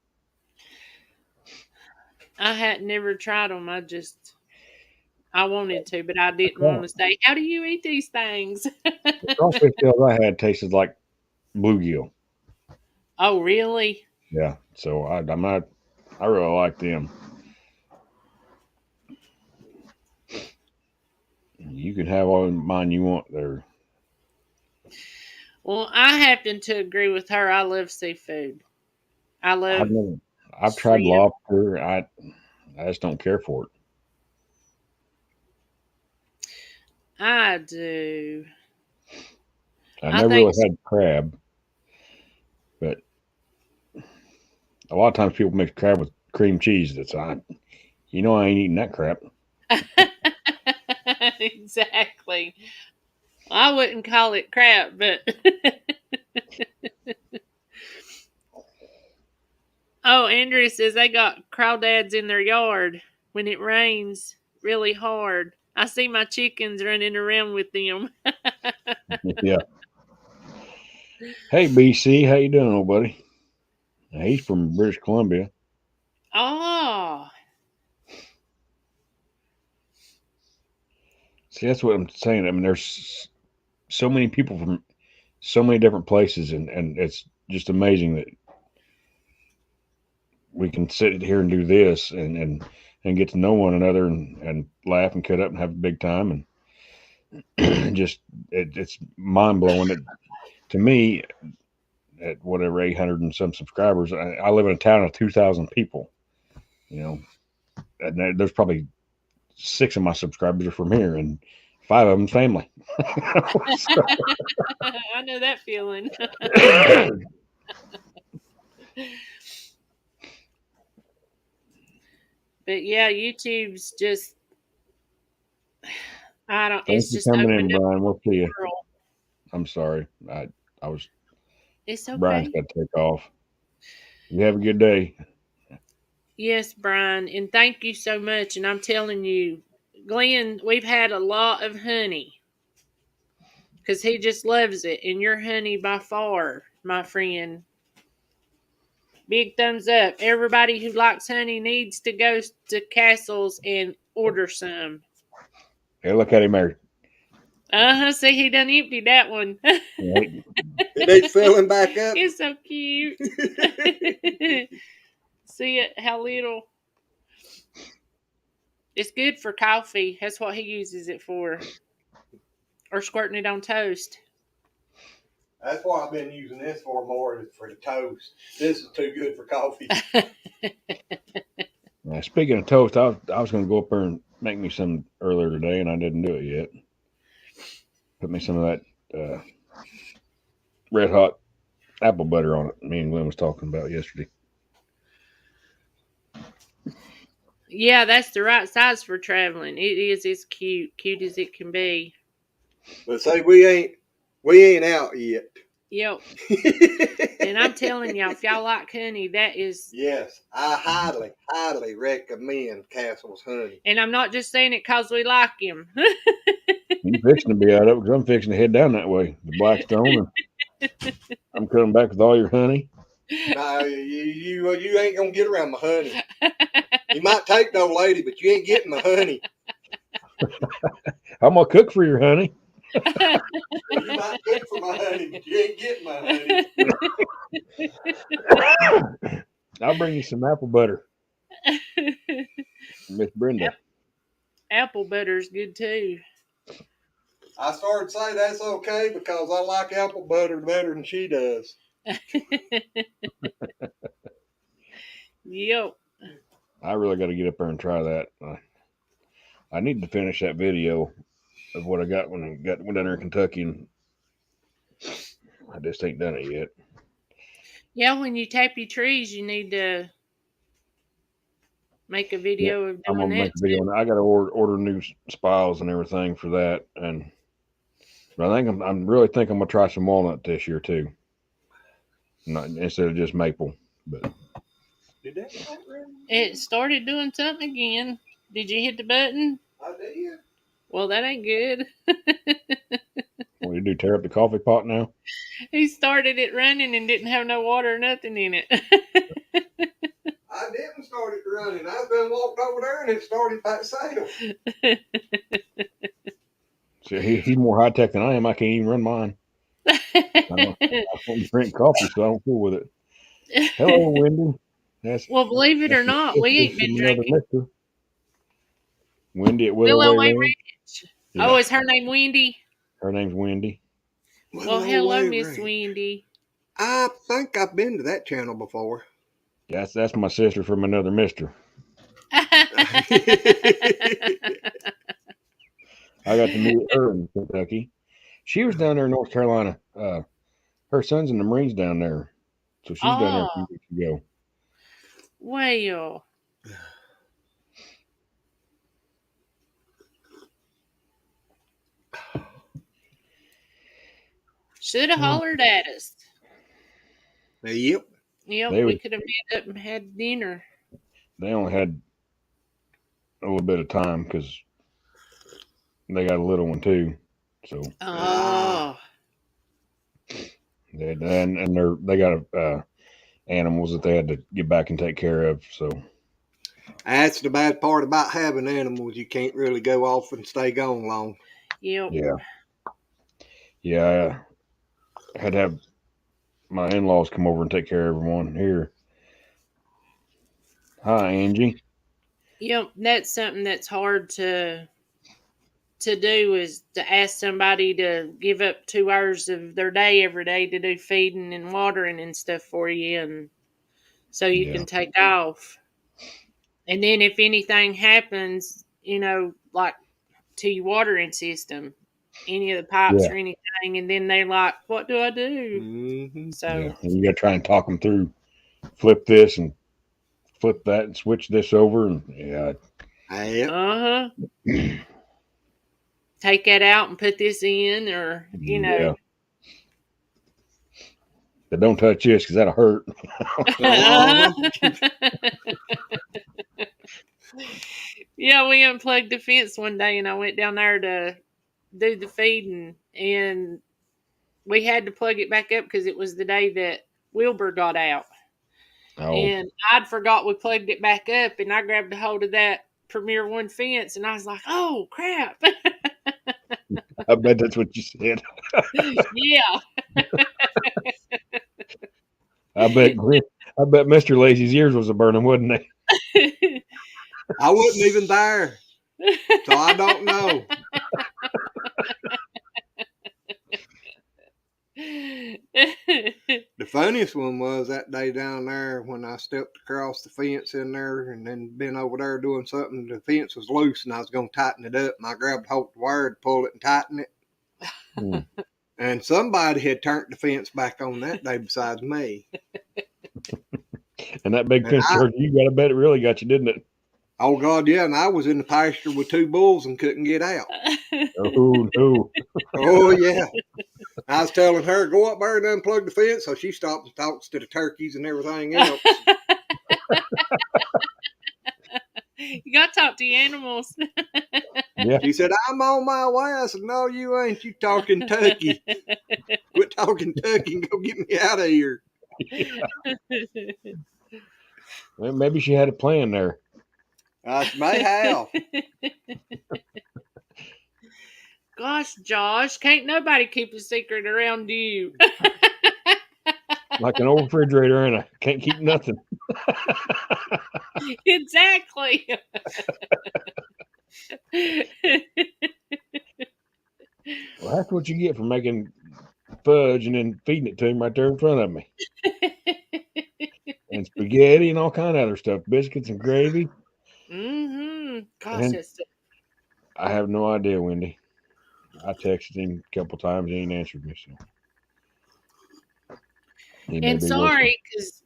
I had never tried them. I wanted to, but I didn't want to say, how do you eat these things? The crawfish tails I had tasted like bluegill. Oh, really? Yeah, so I'm not. I really like them. You can have all the mine you want there. Well, I happen to agree with her. I love seafood. I love I've tried shrimp. lobster. I just don't care for it. I do. I I never think really had crab, but a lot of times people mix crab with cream cheese. I ain't eating that crap. exactly. I wouldn't call it crap, but Oh, Andrea says they got crawdads in their yard when it rains really hard. I see my chickens running around with them. Yeah. Hey, BC, how you doing, old buddy? Now, he's from British Columbia. Oh, See, that's what I'm saying. I mean, there's so many people from so many different places, and it's just amazing that we can sit here and do this and get to know one another and laugh and cut up and have a big time and just it's mind blowing. To me, at whatever 800 and some subscribers, I live in a town of 2,000 people. You know, and there's probably 6 of my subscribers are from here, and 5 of them family. I know that feeling. But yeah, YouTube's just, I don't, Thanks it's for just coming in, opened up Brian. We'll see the you. world. I'm sorry. I was It's Brian's okay. got to take off. You have a good day. Yes, Brian, and thank you so much. And I'm telling you, Glenn, we've had a lot of honey because he just loves it. And your honey by far, my friend. Big thumbs up. Everybody who likes honey needs to go to Castles and order some. Hey, look at him there. See, he done emptied that one. Right. Did they fill him back up? It's so cute. See it? How little. It's good for coffee. That's what he uses it for. Or squirting it on toast. That's what I've been using this for more is for the toast. This is too good for coffee. Now, speaking of toast, I was going to go up there and make me some earlier today, and I didn't do it yet. Put me some of that red hot apple butter on it. Me and Glenn was talking about yesterday. Yeah, that's the right size for traveling. It is. It's cute as it can be. But say we ain't out yet. Yep. And I'm telling y'all, if y'all like honey, that is. Yes, I highly recommend Castle's honey. And I'm not just saying it because we like him. You fixing to be out of it because I'm fixing to head down that way, the Blackstone, and I'm coming back with all your honey. No, you ain't gonna get around my honey. You might take the old lady, but you ain't getting my honey. I'm gonna cook for your honey. You might cook for my honey, but you ain't getting my honey. I'll bring you some apple butter, Miss Brenda. Apple butter's good too. I started to say that's okay because I like apple butter better than she does. Yep. I really got to get up there and try that. I need to finish that video of what I got when I went down there in Kentucky, and I just ain't done it yet. Yeah, when you tap your trees, you need to make a video of I'm doing gonna make that a video. too. I got to order new spiles and everything for that, but I think I'm really think I'm gonna try some walnut this year too, not instead of just maple. But Did that start running? It started doing something again. Did you hit the button? I did. Well, that ain't good. what do you do? Tear up the coffee pot now? He started it running and didn't have no water or nothing in it. I didn't start it running. I done walked over there and it started back sail. See, he's more high tech than I am. I can't even run mine. I don't drink coffee, so I don't fool with it. Hello, Wendy. Well, believe it or not, we ain't been drinking. Mister. Wendy at Willow Way Way Ranch. Ranch. Yeah. Oh, is her name Wendy? Her name's Wendy. Well, hello, Miss Wendy. I think I've been to that channel before. That's my sister from another mister. I got to meet her in Kentucky. She was down there in North Carolina. Her son's in the Marines down there. So she's down there a few weeks ago. Well. Should have hollered at us. Yep. Yep, They we would. could have met up and had dinner. They only had a little bit of time because they got a little one too. So Oh, they got animals that they had to get back and take care of. So That's the bad part about having animals. You can't really go off and stay gone long. yep. yeah, yeah, I had to have my in-laws come over and take care of everyone here. Hi, Angie. Yep, that's something that's hard to do is to ask somebody to give up 2 hours of their day every day to do feeding and watering and stuff for you, and so you Yeah, can take off. And then if anything happens, like to your watering system, any of the pipes yeah, or anything, and then they like, what do I do? Mm-hmm. yeah. So, And you got to try and talk them through. Flip this and flip that and switch this over, and yeah, Yep. uh huh, take that out and put this in, or yeah. But don't touch this because that'll hurt. Uh-huh. Yeah, we unplugged the fence one day, and I went down there to do the feeding, and we had to plug it back up because it was the day that Wilbur got out. Oh, And I'd forgot we plugged it back up, and I grabbed a hold of that Premier One fence, and I was like, "Oh crap!" I bet that's what you said. Yeah. I bet Mr. Lazy's ears was a burning, wasn't they? I wasn't even there, so I don't know. The funniest one was that day down there when I stepped across the fence in there and then been over there doing something. The fence was loose and I was going to tighten it up, and I grabbed hold of the wire to pull it and tighten it. And somebody had turned the fence back on that day besides me. And that big And fence hurt you. Got to bet it really got you, didn't it? Oh, God, yeah. And I was in the pasture with 2 bulls and couldn't get out. Oh, no. Oh, yeah. I was telling her, go up there and unplug the fence. So she stops and talks to the turkeys and everything else. You got to talk to the animals. Yeah. She said, I'm on my way. I said, no, you ain't. You talking turkey. Quit talking turkey and go get me out of here. Well, maybe she had a plan there. I may have. Gosh, Josh, can't nobody keep a secret around you. Like an old refrigerator, and I can't keep nothing. Exactly. Well, that's what you get for making fudge and then feeding it to him right there in front of me. And spaghetti and all kind of other stuff, biscuits and gravy. Gosh, And that's I have no idea, Wendy. I texted him a couple times. He ain't answered me. So he may and be sorry because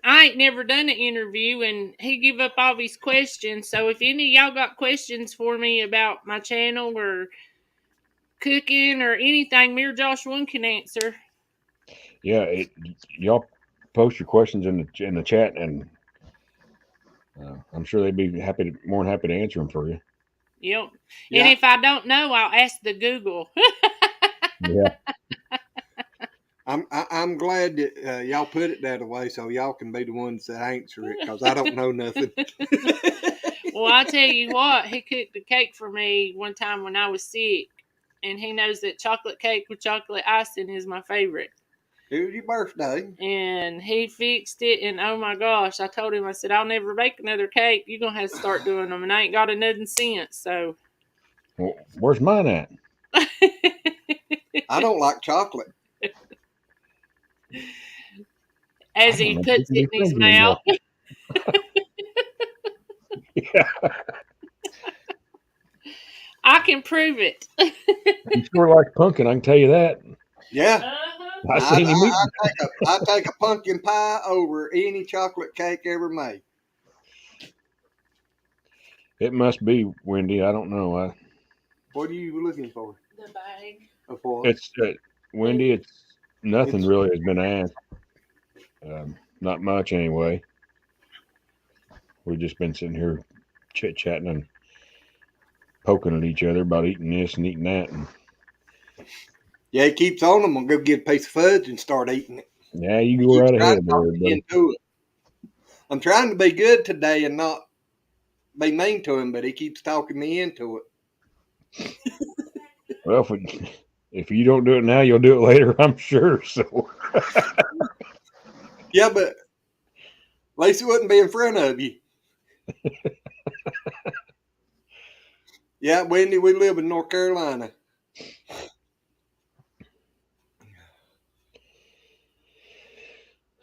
I ain't never done an interview, and he give up all these questions. So if any of y'all got questions for me about my channel or cooking or anything, me or Josh one can answer. Yeah, y'all post your questions in the chat, and I'm sure they'd be more than happy to answer them for you. Yep. Yeah. And if I don't know, I'll ask the Google. Yeah. I'm glad that y'all put it that way so y'all can be the ones that answer it because I don't know nothing. Well, I tell you what, he cooked a cake for me one time when I was sick, and he knows that chocolate cake with chocolate icing is my favorite. It was your birthday. And he fixed it, and oh my gosh, I told him, I said, I'll never bake another cake. You're going to have to start doing them, and I ain't got another cent, so. Well, where's mine at? I don't like chocolate. As he puts it in his mouth. Yeah. I can prove it. He sure likes pumpkin, I can tell you that. Yeah. I seen him eat. I take a pumpkin pie over any chocolate cake ever made. It must be, Wendy. I don't know. What are you looking for? The bag. For? It's Wendy. It's nothing really has been asked. Not much anyway. We've just been sitting here chit chatting and poking at each other about eating this and eating that. And Yeah, he keeps on. I'm gonna go get a piece of fudge and start eating it. yeah, you He go keeps right trying ahead to there, talk me buddy. into it. I'm trying to be good today and not be mean to him, but he keeps talking me into it. Well, if you don't do it now, you'll do it later, I'm sure. So Yeah, but at least it wouldn't be in front of you. Yeah, Wendy, we live in North Carolina.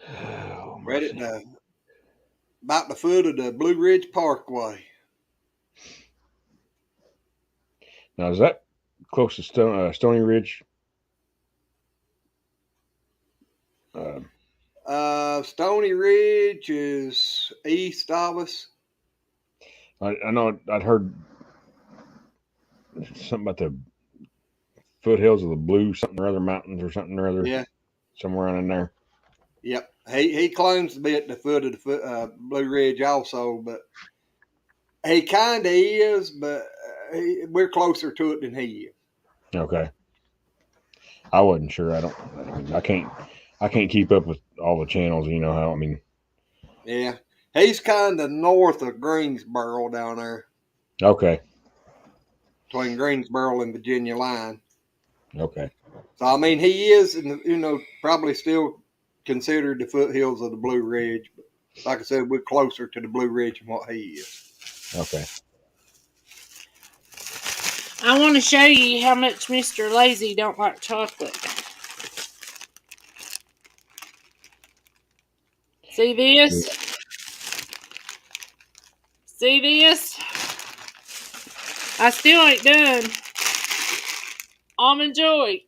oh, Right at mercy. about the foot of the Blue Ridge Parkway. Now is that close to Stony Ridge? Stony Ridge is east of us. I know I'd heard something about the foothills of the Blue something or other mountains or something or other Yeah, somewhere around in there. yep. He claims to be at the foot of the Blue Ridge also, but he kind of is, but we're closer to it than he is. Okay, I wasn't sure. I can't keep up with all the channels. You know how I mean. Yeah, he's kind of north of Greensboro down there, Okay, between Greensboro and Virginia line. okay. So I mean, he is, probably still considered the foothills of the Blue Ridge. But like I said, we're closer to the Blue Ridge than what he is. Okay. I want to show you how much Mr. Lazy don't like chocolate. See this? See this? I still ain't done. Almond Joy,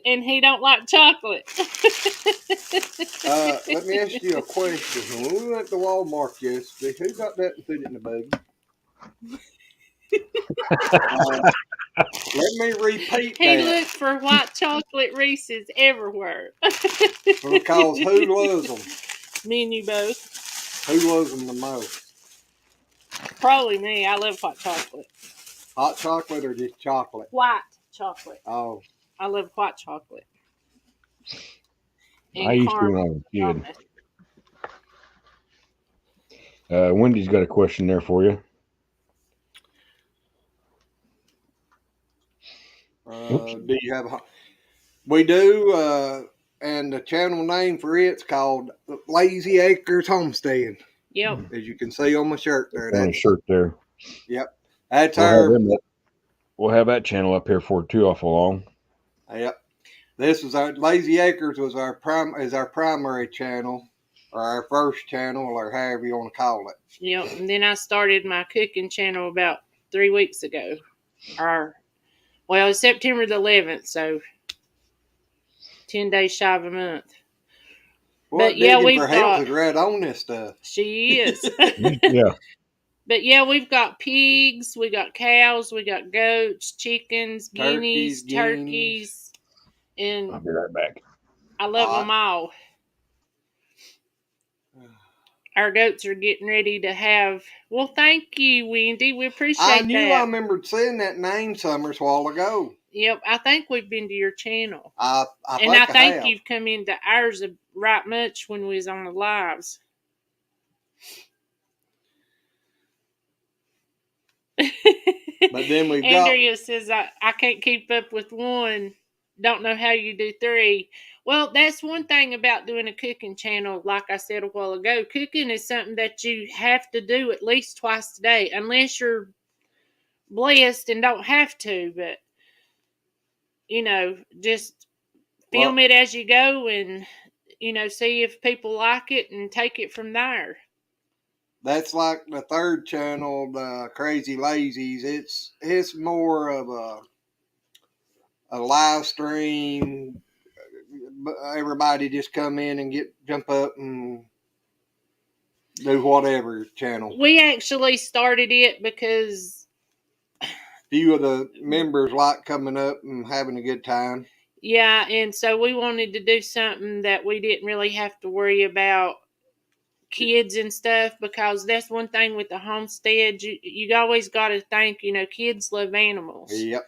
and he don't like chocolate. Let me ask you a question. When we went to Walmart yesterday, who got that and put it in the buggy? Let me repeat He that. looked for white chocolate Reese's everywhere. Because who loves them? Me and you both. Who loves them the most? Probably me. I love white chocolate. Hot chocolate or just chocolate? White chocolate. Oh, I love white chocolate. And I used to when I caramel. was a kid. Wendy's got a question there for you. do you have we do, and the channel name for it's called Lazy Acres Homestead. Yep. As you can see on my shirt there. On his shirt there. Yep. That's We'll have that channel up here for too awful long. Yep. This was our Lazy Acres was our primary channel, or our first channel, or however you want to call it. Yep. And then I started my cooking channel about 3 weeks ago. It's September the 11th, so 10 days shy of a month. Well, but yeah, we've for got. Health is right on this stuff. She is. Yeah. But yeah, we've got pigs, we got cows, we got goats, chickens, guineas, turkeys, and I'll be right back. I love them all. Our goats are getting ready to have. Well, thank you, Wendy. We appreciate that. I knew I remembered saying that name Summers a while ago. Yep, I think we've been to your channel. I think you've come into ours right much when we was on the lives. But then we've Andrea says, I can't keep up with one. Don't know how you do 3. Well, that's one thing about doing a cooking channel. Like I said a while ago, cooking is something that you have to do at least twice a day, unless you're blessed and don't have to. But, just film it as you go and, see if people like it and take it from there. That's like the third channel, the Crazy Lazies. It's more of a live stream. Everybody just come in and jump up and do whatever channel. We actually started it because few of the members like coming up and having a good time. Yeah, and so we wanted to do something that we didn't really have to worry about kids and stuff, because that's one thing with the homestead. You always got to think, kids love animals. Yep.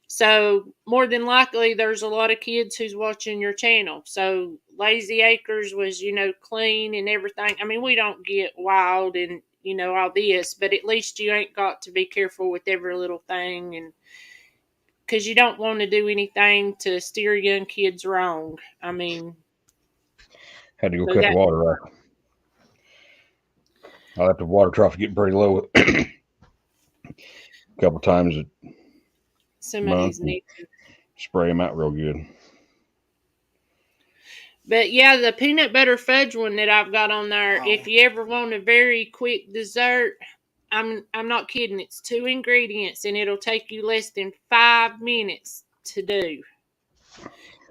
So more than likely, there's a lot of kids who's watching your channel. So Lazy Acres was, clean and everything. I mean, we don't get wild and, all this, but at least you ain't got to be careful with every little thing, and because you don't want to do anything to steer young kids wrong. I mean, Had to go so cut the that water off. I let the water trough get pretty low a couple times a somebody's month. neat. Spray them out real good. But yeah, the peanut butter fudge one that I've got on there, Oh. if you ever want a very quick dessert, I'm not kidding. It's 2 ingredients and it'll take you less than 5 minutes to do.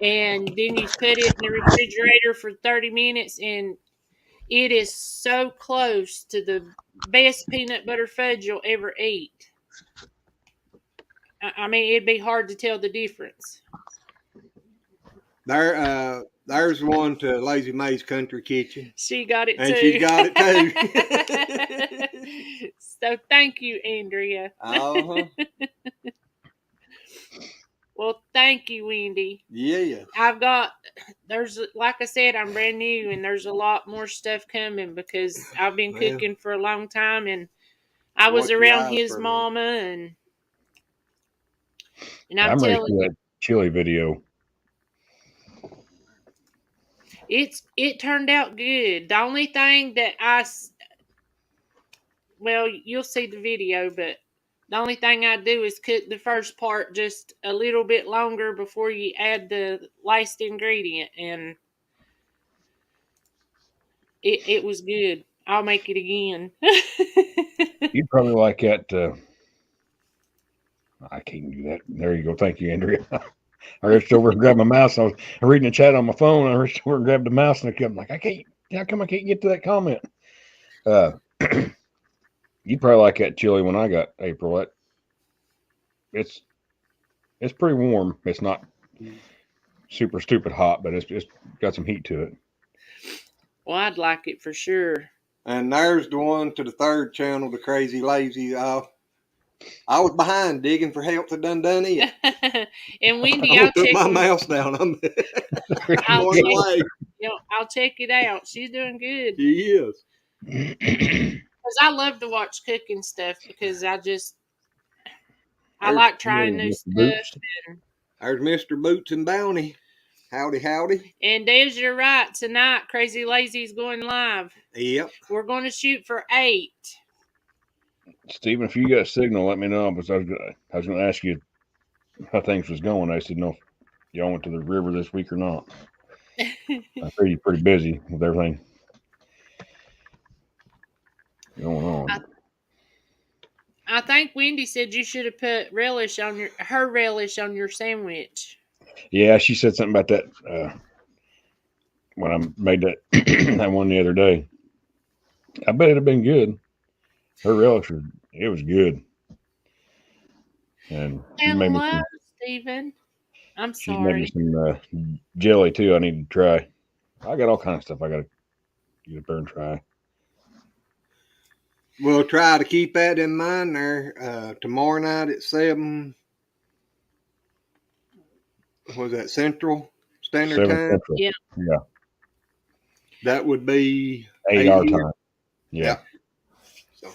And then you put it in the refrigerator for 30 minutes, and it is so close to the best peanut butter fudge you'll ever eat. I mean, it'd be hard to tell the difference. There's one to Lazy May's Country Kitchen. She got it And too. she's got it too. So thank you, Andrea. Uh-huh. Well, thank you, Wendy. Yeah. Like I said, I'm brand new, and there's a lot more stuff coming because I've been Well, cooking for a long time, and I was watch your around eyes his for a mama, and I'm I'm ready telling for you, that chili video. it turned out good. The only thing that well, you'll see the video, but the only thing I do is cook the first part just a little bit longer before you add the last ingredient, and it was good. I'll make it again. You'd probably like that. I can't do that. There you go. Thank you, Andrea. I reached over and grabbed my mouse. I was reading the chat on my phone. I reached over and grabbed the mouse, and I'm like, I can't. How come I can't get to that comment? You'd probably like that chili when I got April. It's pretty warm. It's not super stupid hot, but it's got some heat to it. Well, I'd like it for sure. And there's the one to the third channel, the Crazy Lazy. I was behind digging for help to done it. And Wendy, I took my mouse down. I'm I'll check it out. She's doing good. She is. Because I love to watch cooking stuff, because I like trying new stuff. There's Mr. Boots and Bounty. Howdy. And Des, you're right. Tonight, Crazy Lazy's going live. Yep. We're going to shoot for 8. Stephen, if you got a signal, let me know. Because I was going to ask you how things was going. I said, no, if y'all went to the river this week or not. I'm pretty busy with everything going on. I think Wendy said you should have put her relish on your sandwich. Yeah, she said something about that when I made that that one the other day. I bet it'd have been good. Her relish it was good. And hello, Stephen. I'm sorry. She's made me some jelly too. I need to try. I got all kinds of stuff I got to get up there and try. We'll try to keep that in mind there. Tomorrow night at 7. Was that Central Standard Time? Central. Yeah. That would be 8 our time. Yeah. So.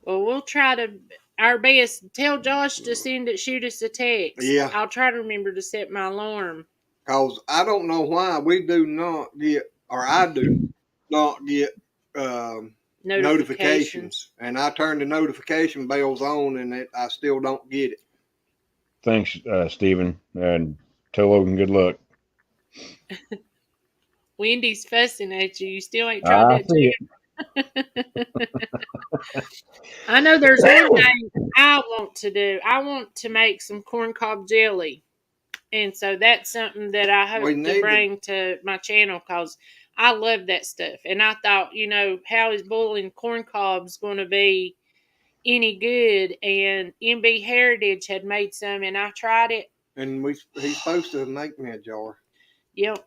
Well, we'll try to our best. Tell Josh to shoot us a text. Yeah. I'll try to remember to set my alarm. Because I don't know why we do not get, or I do not get notifications. And I turn the notification bells on, and I still don't get it. Thanks, Stephen. And tell Logan good luck. Wendy's fussing at you. You still ain't tried that yet. I know there's one thing I want to do. I want to make some corncob jelly. And so that's something that I hope to bring to my channel, because I love that stuff. And I thought, how is boiling corn cobs going to be any good? And MB Heritage had made some, and I tried it. And he's supposed to make me a jar. Yep.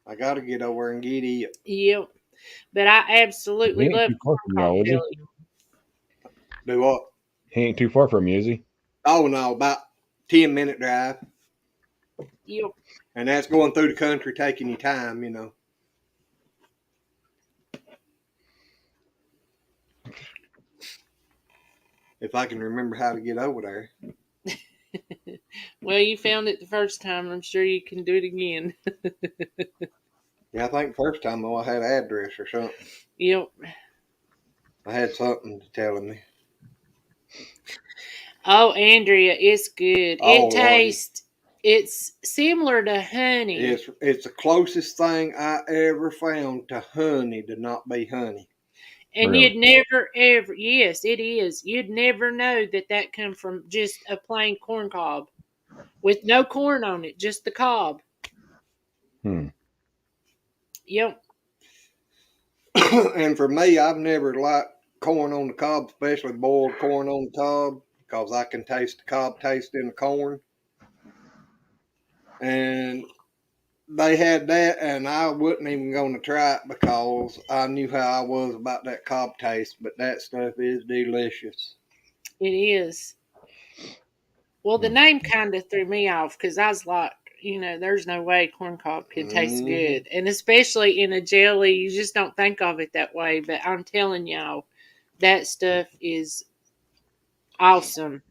I got to get over and get it. Yep. But I He absolutely ain't love too far from corncob y'all, is he? jelly. Do what? He ain't too far from you, is he? Oh, no, about 10-minute drive. Yep. And that's going through the country, taking your time, you know. If I can remember how to get over there. Well, you found it the first time. I'm sure you can do it again. Yeah, I think first time, though, I had an address or something. Yep. I had something to tell me. Oh, Andrea, it's good. Oh, It tastes. It's similar to honey. It's the closest thing I ever found to honey to not be honey. And Really? you'd never ever, yes, it is. You'd never know that come from just a plain corn cob with no corn on it, just the cob. Yep. And for me, I've never liked corn on the cob, especially boiled corn on the cob, because I can taste the cob taste in the corn. And they had that, and I wasn't even going to try it because I knew how I was about that cob taste. But that stuff is delicious. It is. Well, the name kind of threw me off because I was like, there's no way corn cob could taste good. And especially in a jelly, you just don't think of it that way. But I'm telling y'all, that stuff is awesome.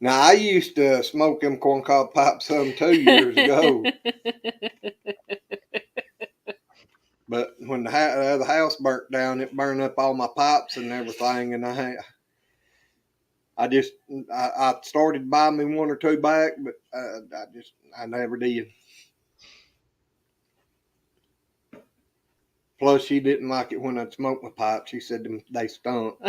Now, I used to smoke them corn cob pipes some 2 years ago. But when the other house burnt down, it burned up all my pipes and everything. And I started buying me 1 or 2 back, but I never did. Plus, she didn't like it when I'd smoke my pipe. She said they stunk.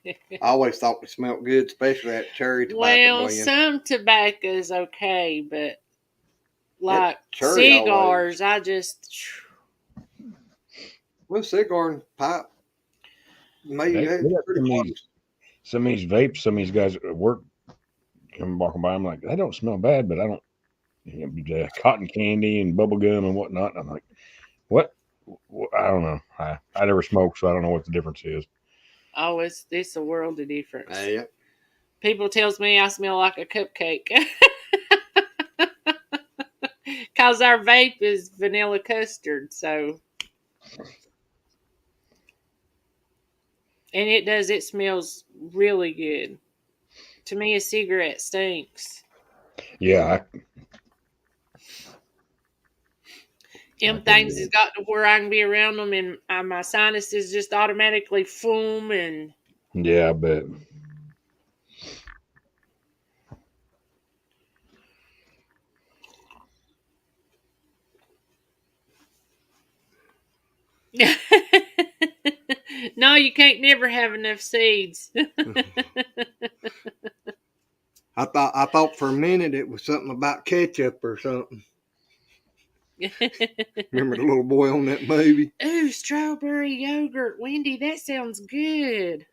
I always thought they smelled good, especially that cherry tobacco Well, blend. some tobacco's okay, but like cherry cigars, I just. Well, cigar and pipe, maybe pretty close. Some of these vapes, some of these guys at work come walking by. I'm like, they don't smell bad, but I don't. Cotton candy and bubble gum and whatnot. I'm like, what? I don't know. I never smoked, so I don't know what the difference is. Oh, it's a world of difference. Yeah. People tells me I smell like a cupcake. Because our vape is vanilla custard, so. And it smells really good. To me, a cigarette stinks. Yeah. Them things has got to where I can be around them and my sinuses just automatically foam and. Yeah, I bet. No, you can't never have enough seeds. I thought for a minute it was something about ketchup or something. Remember the little boy on that movie? Ooh, strawberry yogurt. Wendy, that sounds good.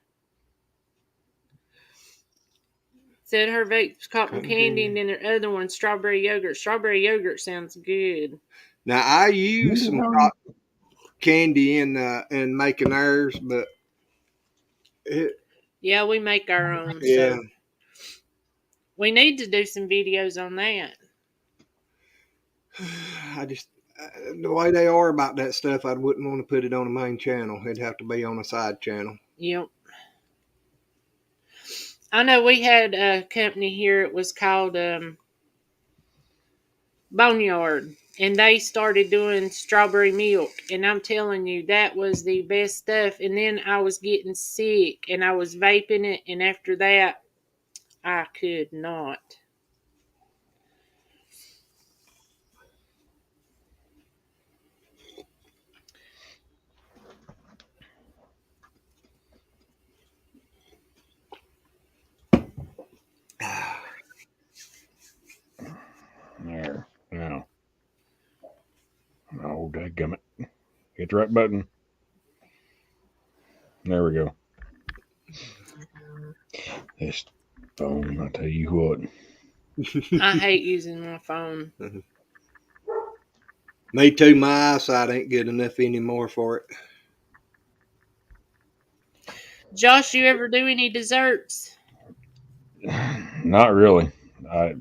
Said her vape's cotton candy and then her other one, strawberry yogurt. Strawberry yogurt sounds good. Now, I use some cotton candy in making ours, but yeah, we make our own. Yeah. So we need to do some videos on that. I just, the way they are about that stuff, I wouldn't want to put it on the main channel. It'd have to be on a side channel. Yep. I know we had a company here. It was called Boneyard. And they started doing strawberry milk. And I'm telling you, that was the best stuff. And then I was getting sick. And I was vaping it. And after that, I could not. There. Now. Oh, dadgummit. Hit the right button. There we go. This phone, I tell you what. I hate using my phone. Me too. My eyesight ain't good enough anymore for it. Josh, you ever do any desserts? Not really. I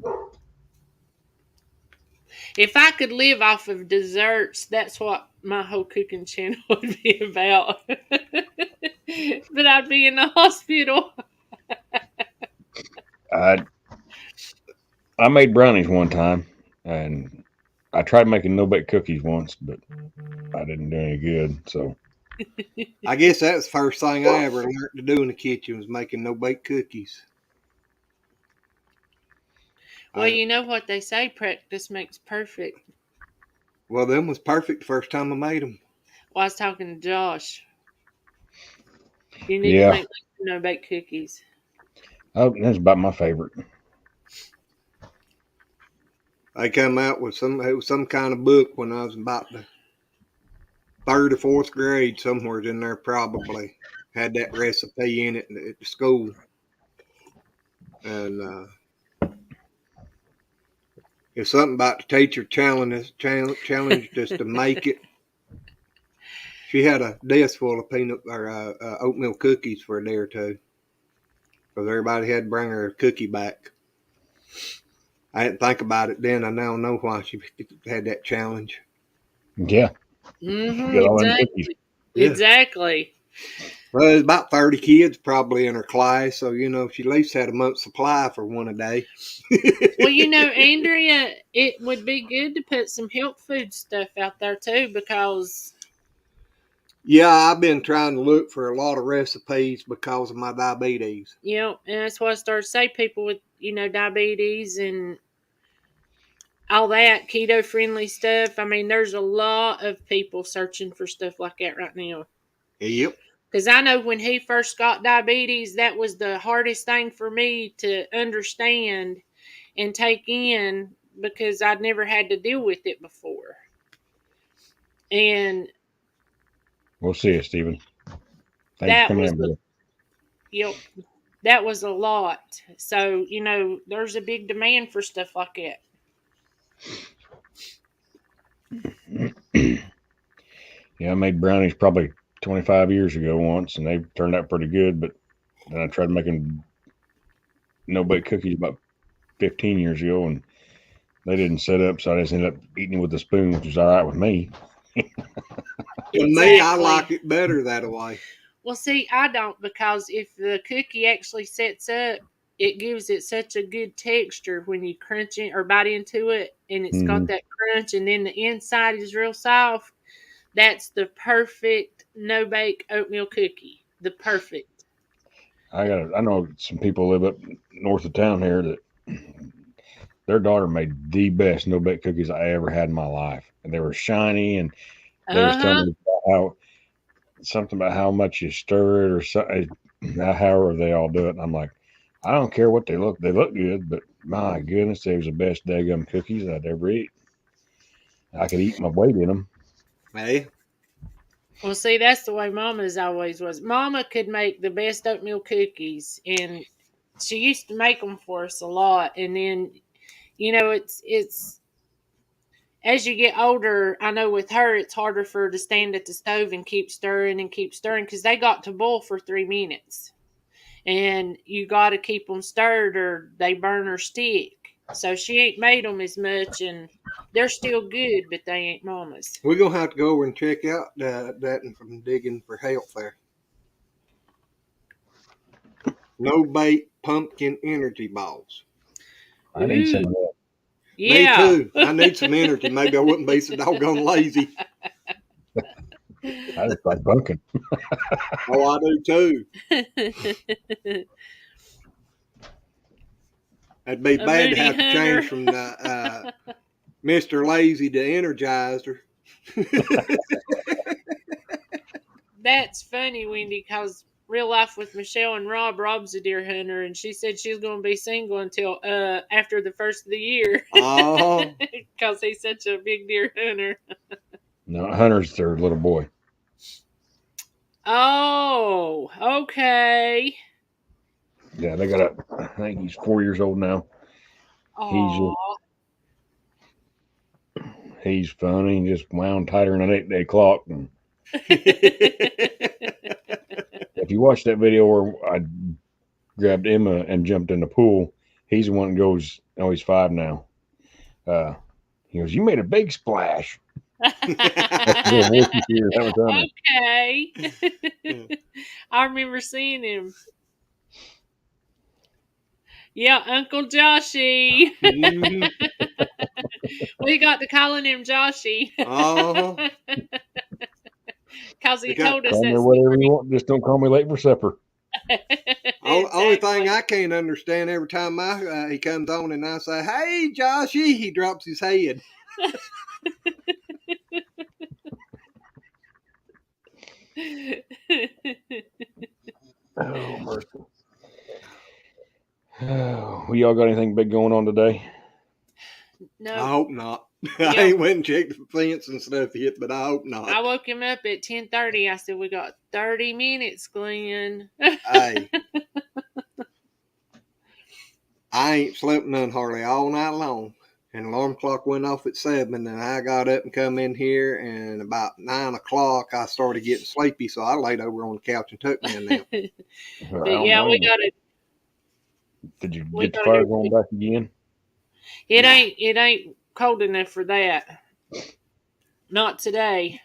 If I could live off of desserts, that's what my whole cooking channel would be about. But I'd be in the hospital. I I made brownies one time, and I tried making no bake cookies once, but I didn't do any good. So I guess that's the first thing I ever learned to do in the kitchen was making no bake cookies. Well, you know what they say, practice makes perfect. Well, them was perfect the first time I made them. Well, I was talking to Josh. You need to yeah, make no bake cookies. that's about my favorite. I come out with some kind of book when I was about the third or fourth grade, somewhere in there probably had that recipe in it at the school, and it's something about the teacher challenged us to make it. She had a desk full of peanut or oatmeal cookies for a day or two, because everybody had to bring her a cookie back. I didn't think about it then. I now know why she had that challenge. Yeah, get all them cookies. Exactly. Yeah. Exactly. Well, there's about 30 kids probably in her class, so she at least had a month's supply for one a day. Well, Andrea, it would be good to put some health food stuff out there too, because Yeah, I've been trying to look for a lot of recipes because of my diabetes. and that's why I started to say people with diabetes and all that keto friendly stuff. I mean, there's a lot of people searching for stuff like that right now. Yep. Because I know when he first got diabetes, that was the hardest thing for me to understand and take in because I'd never had to deal with it before. And We'll see you, Stephen. Thanks for that coming was in, brother. that was a lot. So, there's a big demand for stuff like that. Yeah, I made brownies probably 25 years ago once, and they turned out pretty good. But then I tried making no bake cookies about 15 years ago, and they didn't set up, so I just ended up eating it with a spoon, which was all right with me. To me, I like it better that way. Well, see, I don't, because if the cookie actually sets up, it gives it such a good texture when you crunch it or bite into it, and it's got that crunch, and then the inside is real soft. That's the perfect no bake oatmeal cookie. The perfect. I know some people live up north of town here that their daughter made the best no bake cookies I ever had in my life, and they were shiny, and they was telling me about something about how much you stir it or something, however they all do it. And I'm like, I don't care what they look good, but my goodness, they was the best daggum cookies I'd ever eat. I could eat my weight in them. Hey. Well, see, that's the way Mama's always was. Mama could make the best oatmeal cookies, and she used to make them for us a lot. And then, it's as you get older, I know with her, it's harder for her to stand at the stove and keep stirring because they got to boil for 3 minutes. And you got to keep them stirred or they burn or stick. So she ain't made them as much, and they're still good, but they ain't Mama's. We're going to have to go over and check out that and from digging for health there. No bake pumpkin energy balls. I need some of that. Yeah. Me too. I need some energy. Maybe I wouldn't be so doggone lazy. I just like pumpkin. Oh, I do too. It'd be bad to have to change from the Mr. Lazy to Energizer. That's funny, Wendy, because real life with Michelle and Rob's a deer hunter, and she said she's going to be single until after the first of the year. Oh. Because he's such a big deer hunter. No, Hunter's their little boy. Oh, okay. Yeah, they got I think he's 4 years old now. He's Oh. he's funny. He just wound tighter than an 8-day clock. And if you watch that video where I grabbed Emma and jumped in the pool, he's the one that goes. Oh, he's 5 now. He goes, "You made a big splash." That's the little voice you hear every time. Okay. I remember seeing him. Yeah, Uncle Joshy. Mhm. We got to calling him Joshy. Uh-huh. Because he Because told us Call me that whatever secret. you want. Just don't call me late for supper. only thing Exactly. I can't understand every time he comes on and I say, "Hey, Joshy," he drops his head. Oh, mercy. Oh, we all got anything big going on today? I No, hope not. I Yeah. ain't went and checked the fence and stuff yet, but I hope not. I woke him up at 10:30. I said, "We got 30 minutes, Glenn." Hey, I ain't slept none hardly all night long. And the alarm clock went off at 7, and I got up and come in here, and about 9 o'clock I started getting sleepy, so I laid over on the couch and took me a nap. I But don't yeah, we blame you. got to Did you we get the gotta fire go. going back again? It Nah. ain't cold enough for that. Not today.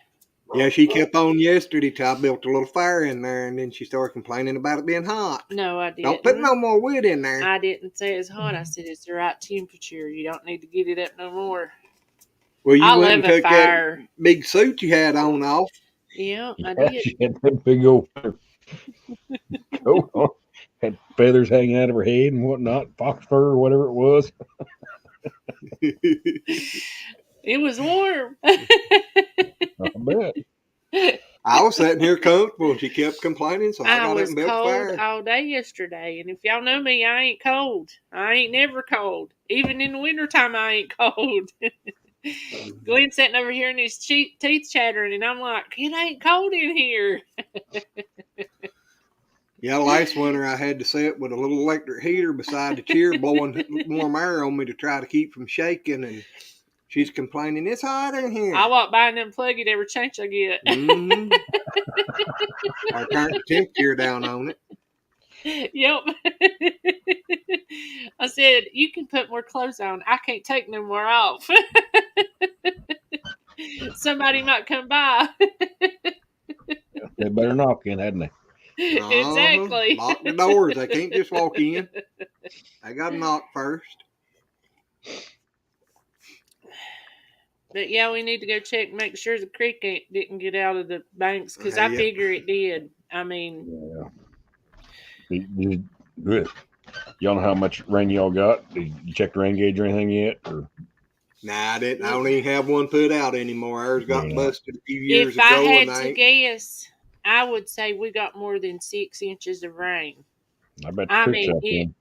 Yeah, she kept on yesterday till I built a little fire in there, and then she started complaining about it being hot. No, I didn't. Don't put no more wood in there. I didn't say it's hot. I said it's the right temperature. You don't need to get it up no more. Well, you I went love and a took fire. that big suit you had on off. Yeah, I Yeah, did. she had that big old coat on, had feathers hanging out of her head and whatnot, fox fur or whatever it was. It was warm. I bet. I was sitting here comfortable, and she kept complaining, so I I got up was and built a cold fire. all day yesterday. And if y'all know me, I ain't cold. I ain't never cold. Even in the wintertime, I ain't cold. Glenn sitting over here and his teeth chattering, and I'm like, it ain't cold in here. Yeah, last winter I had to sit with a little electric heater beside the chair blowing warm air on me to try to keep from shaking, and she's complaining, "It's hot in here." I walk by and unplug it every chance I get. Mm-hmm. I turned the temperature down on it. Yep. I said, you can put more clothes on. I can't take no more off. Somebody might come by. They better knock in, hadn't they? Exactly. Lock the doors. They can't just walk in. They got to knock first. But yeah, we need to go check and make sure the creek didn't get out of the banks because I Yeah. figure it did. I mean, Good. Y'all know how much rain y'all got? Did you check the rain gauge or anything yet? Or Nah, I didn't. I don't even have one put out anymore. Ours got Yeah. busted a few years if I ago, had and to guess, I would say we got more than 6 inches of rain. I bet the I creek's mean, out it then.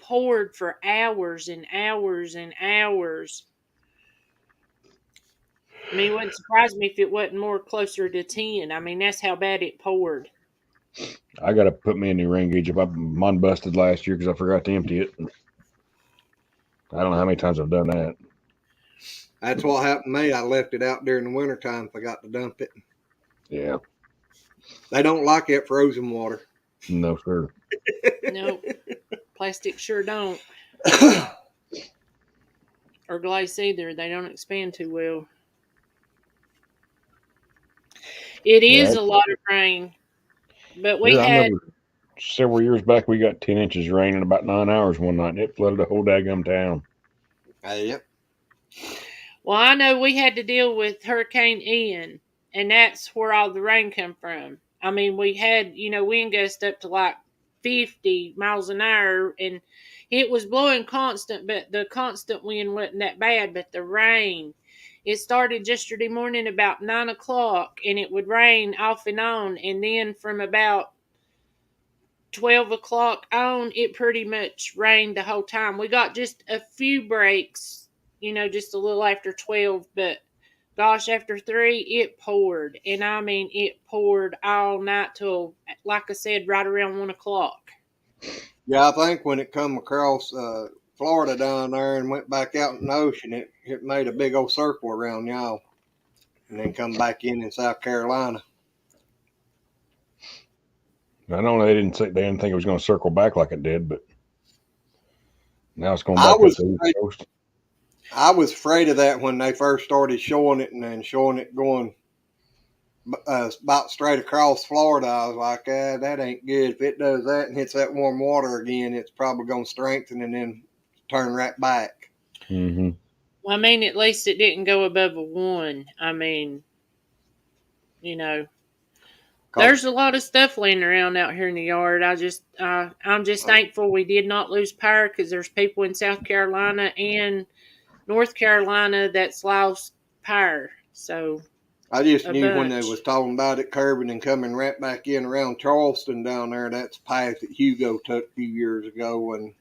poured for hours and hours and hours. I mean, it wouldn't surprise me if it wasn't more closer to 10. I mean, that's how bad it poured. I got to put me a new rain gauge up. Mine busted last year because I forgot to empty it. I don't know how many times I've done that. that's what happened to me. I left it out during the wintertime if I got to dump it. Yeah. They don't like that frozen water. No, sir. Nope. Plastic sure don't. Or glass either. They don't expand too well. It is Yeah. a lot of rain. But we Yeah, I had, remember several years back we got 10 inches of rain in about 9 hours one night, and it flooded the whole daggum town. Yep. well, I know we had to deal with Hurricane Ian, and that's where all the rain come from. I mean, we had, wind gusts up to like 50 miles an hour, and it was blowing constant, but the constant wind wasn't that bad. But the rain, it started yesterday morning about 9 o'clock, and it would rain off and on. And then from about 12 o'clock on, it pretty much rained the whole time. We got just a few breaks, just a little after 12, but gosh, after 3, it poured. And I mean, it poured all night till, like I said, right around 1 o'clock. Yeah, I think when it come across Florida down there and went back out in the ocean, it made a big old circle around y'all, and then come back in South Carolina. I know they didn't think it was going to circle back like it did, but now it's going I back up was the East afraid, Coast. I was afraid of that when they first started showing it, and then showing it going about straight across Florida. I was like, that ain't good. If it does that and hits that warm water again, it's probably going to strengthen and then turn right back. Mm-hmm. Well, I mean, at least it didn't go above a 1. I mean, there's a lot of stuff laying around out here in the yard. I'm just thankful we did not lose power, because there's people in South Carolina and North Carolina that's lost power. So I just a knew when they bunch. was talking about it curving and coming right back in around Charleston down there. That's the path that Hugo took a few years ago, and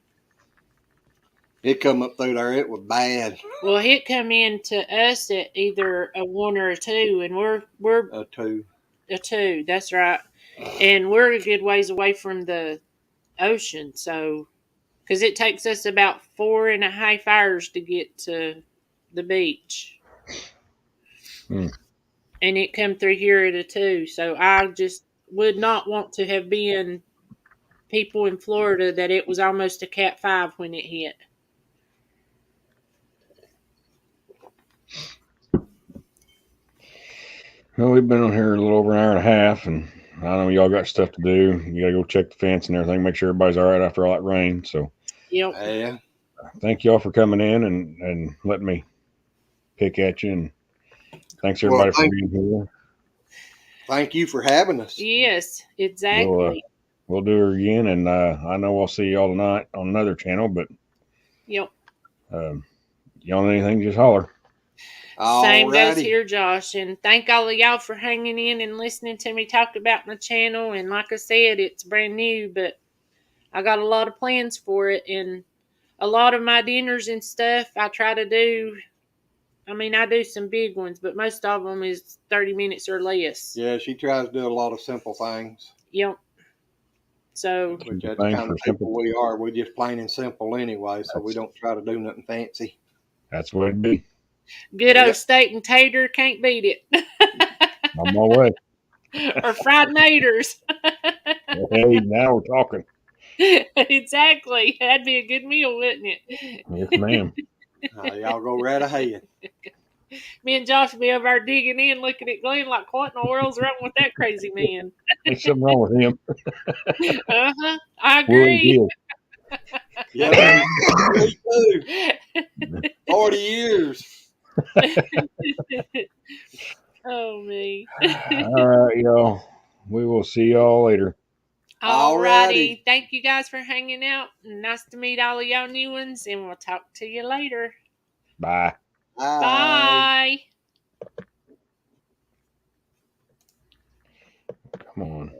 it come up through there. It was bad. Well, it come in to us at either a 1 or a 2, and we're Too. a 2. That's right, and we're a good ways away from the ocean. So, because it takes us about 4.5 hours to get to the beach. Mm. And it come through here at a 2. So I just would not want to have been people in Florida that it was almost a Cat 5 when it hit. Well, we've been on here a little over an hour and a half, and I know y'all got stuff to do. You got to go check the fence and everything, make sure everybody's all right after all that rain. So, Yep. Yeah. thank y'all for coming in and letting me pick at you. And thanks everybody for being here. Thank you for having us. Yes, exactly. We'll do her again, and I know I'll see y'all tonight on another channel. But Yep. y'all need anything, just holler. Same goes Alrighty. here, Josh. And thank all of y'all for hanging in and listening to me talk about my channel. And like I said, it's brand new, but I got a lot of plans for it. And a lot of my dinners and stuff I try to do. I mean, I do some big ones, but most of them is 30 minutes or less. Yeah, she tries to do a lot of simple things. Yep. So, Which that's the kind of people we are. We're just plain and simple anyway, so we don't try to do nothing fancy. That's what it'd be. good old steak and tater, can't beat it. On my way. Or fried naters. Hey, now we're talking. Exactly. That'd be a good meal, wouldn't it? Yes, ma'am. Y'all go right ahead. Me and Josh will be over there digging in, looking at Glenn like, what in the world's wrong with that crazy man? There's something wrong with him. Uh-huh. I Well, agree. he is. Yeah, me too. 40 years. Oh, me. All right, y'all. We will see y'all later. Alrighty. Thank you guys for hanging out. Nice to meet all of y'all new ones, and we'll talk to you later. Bye. Bye. Come on.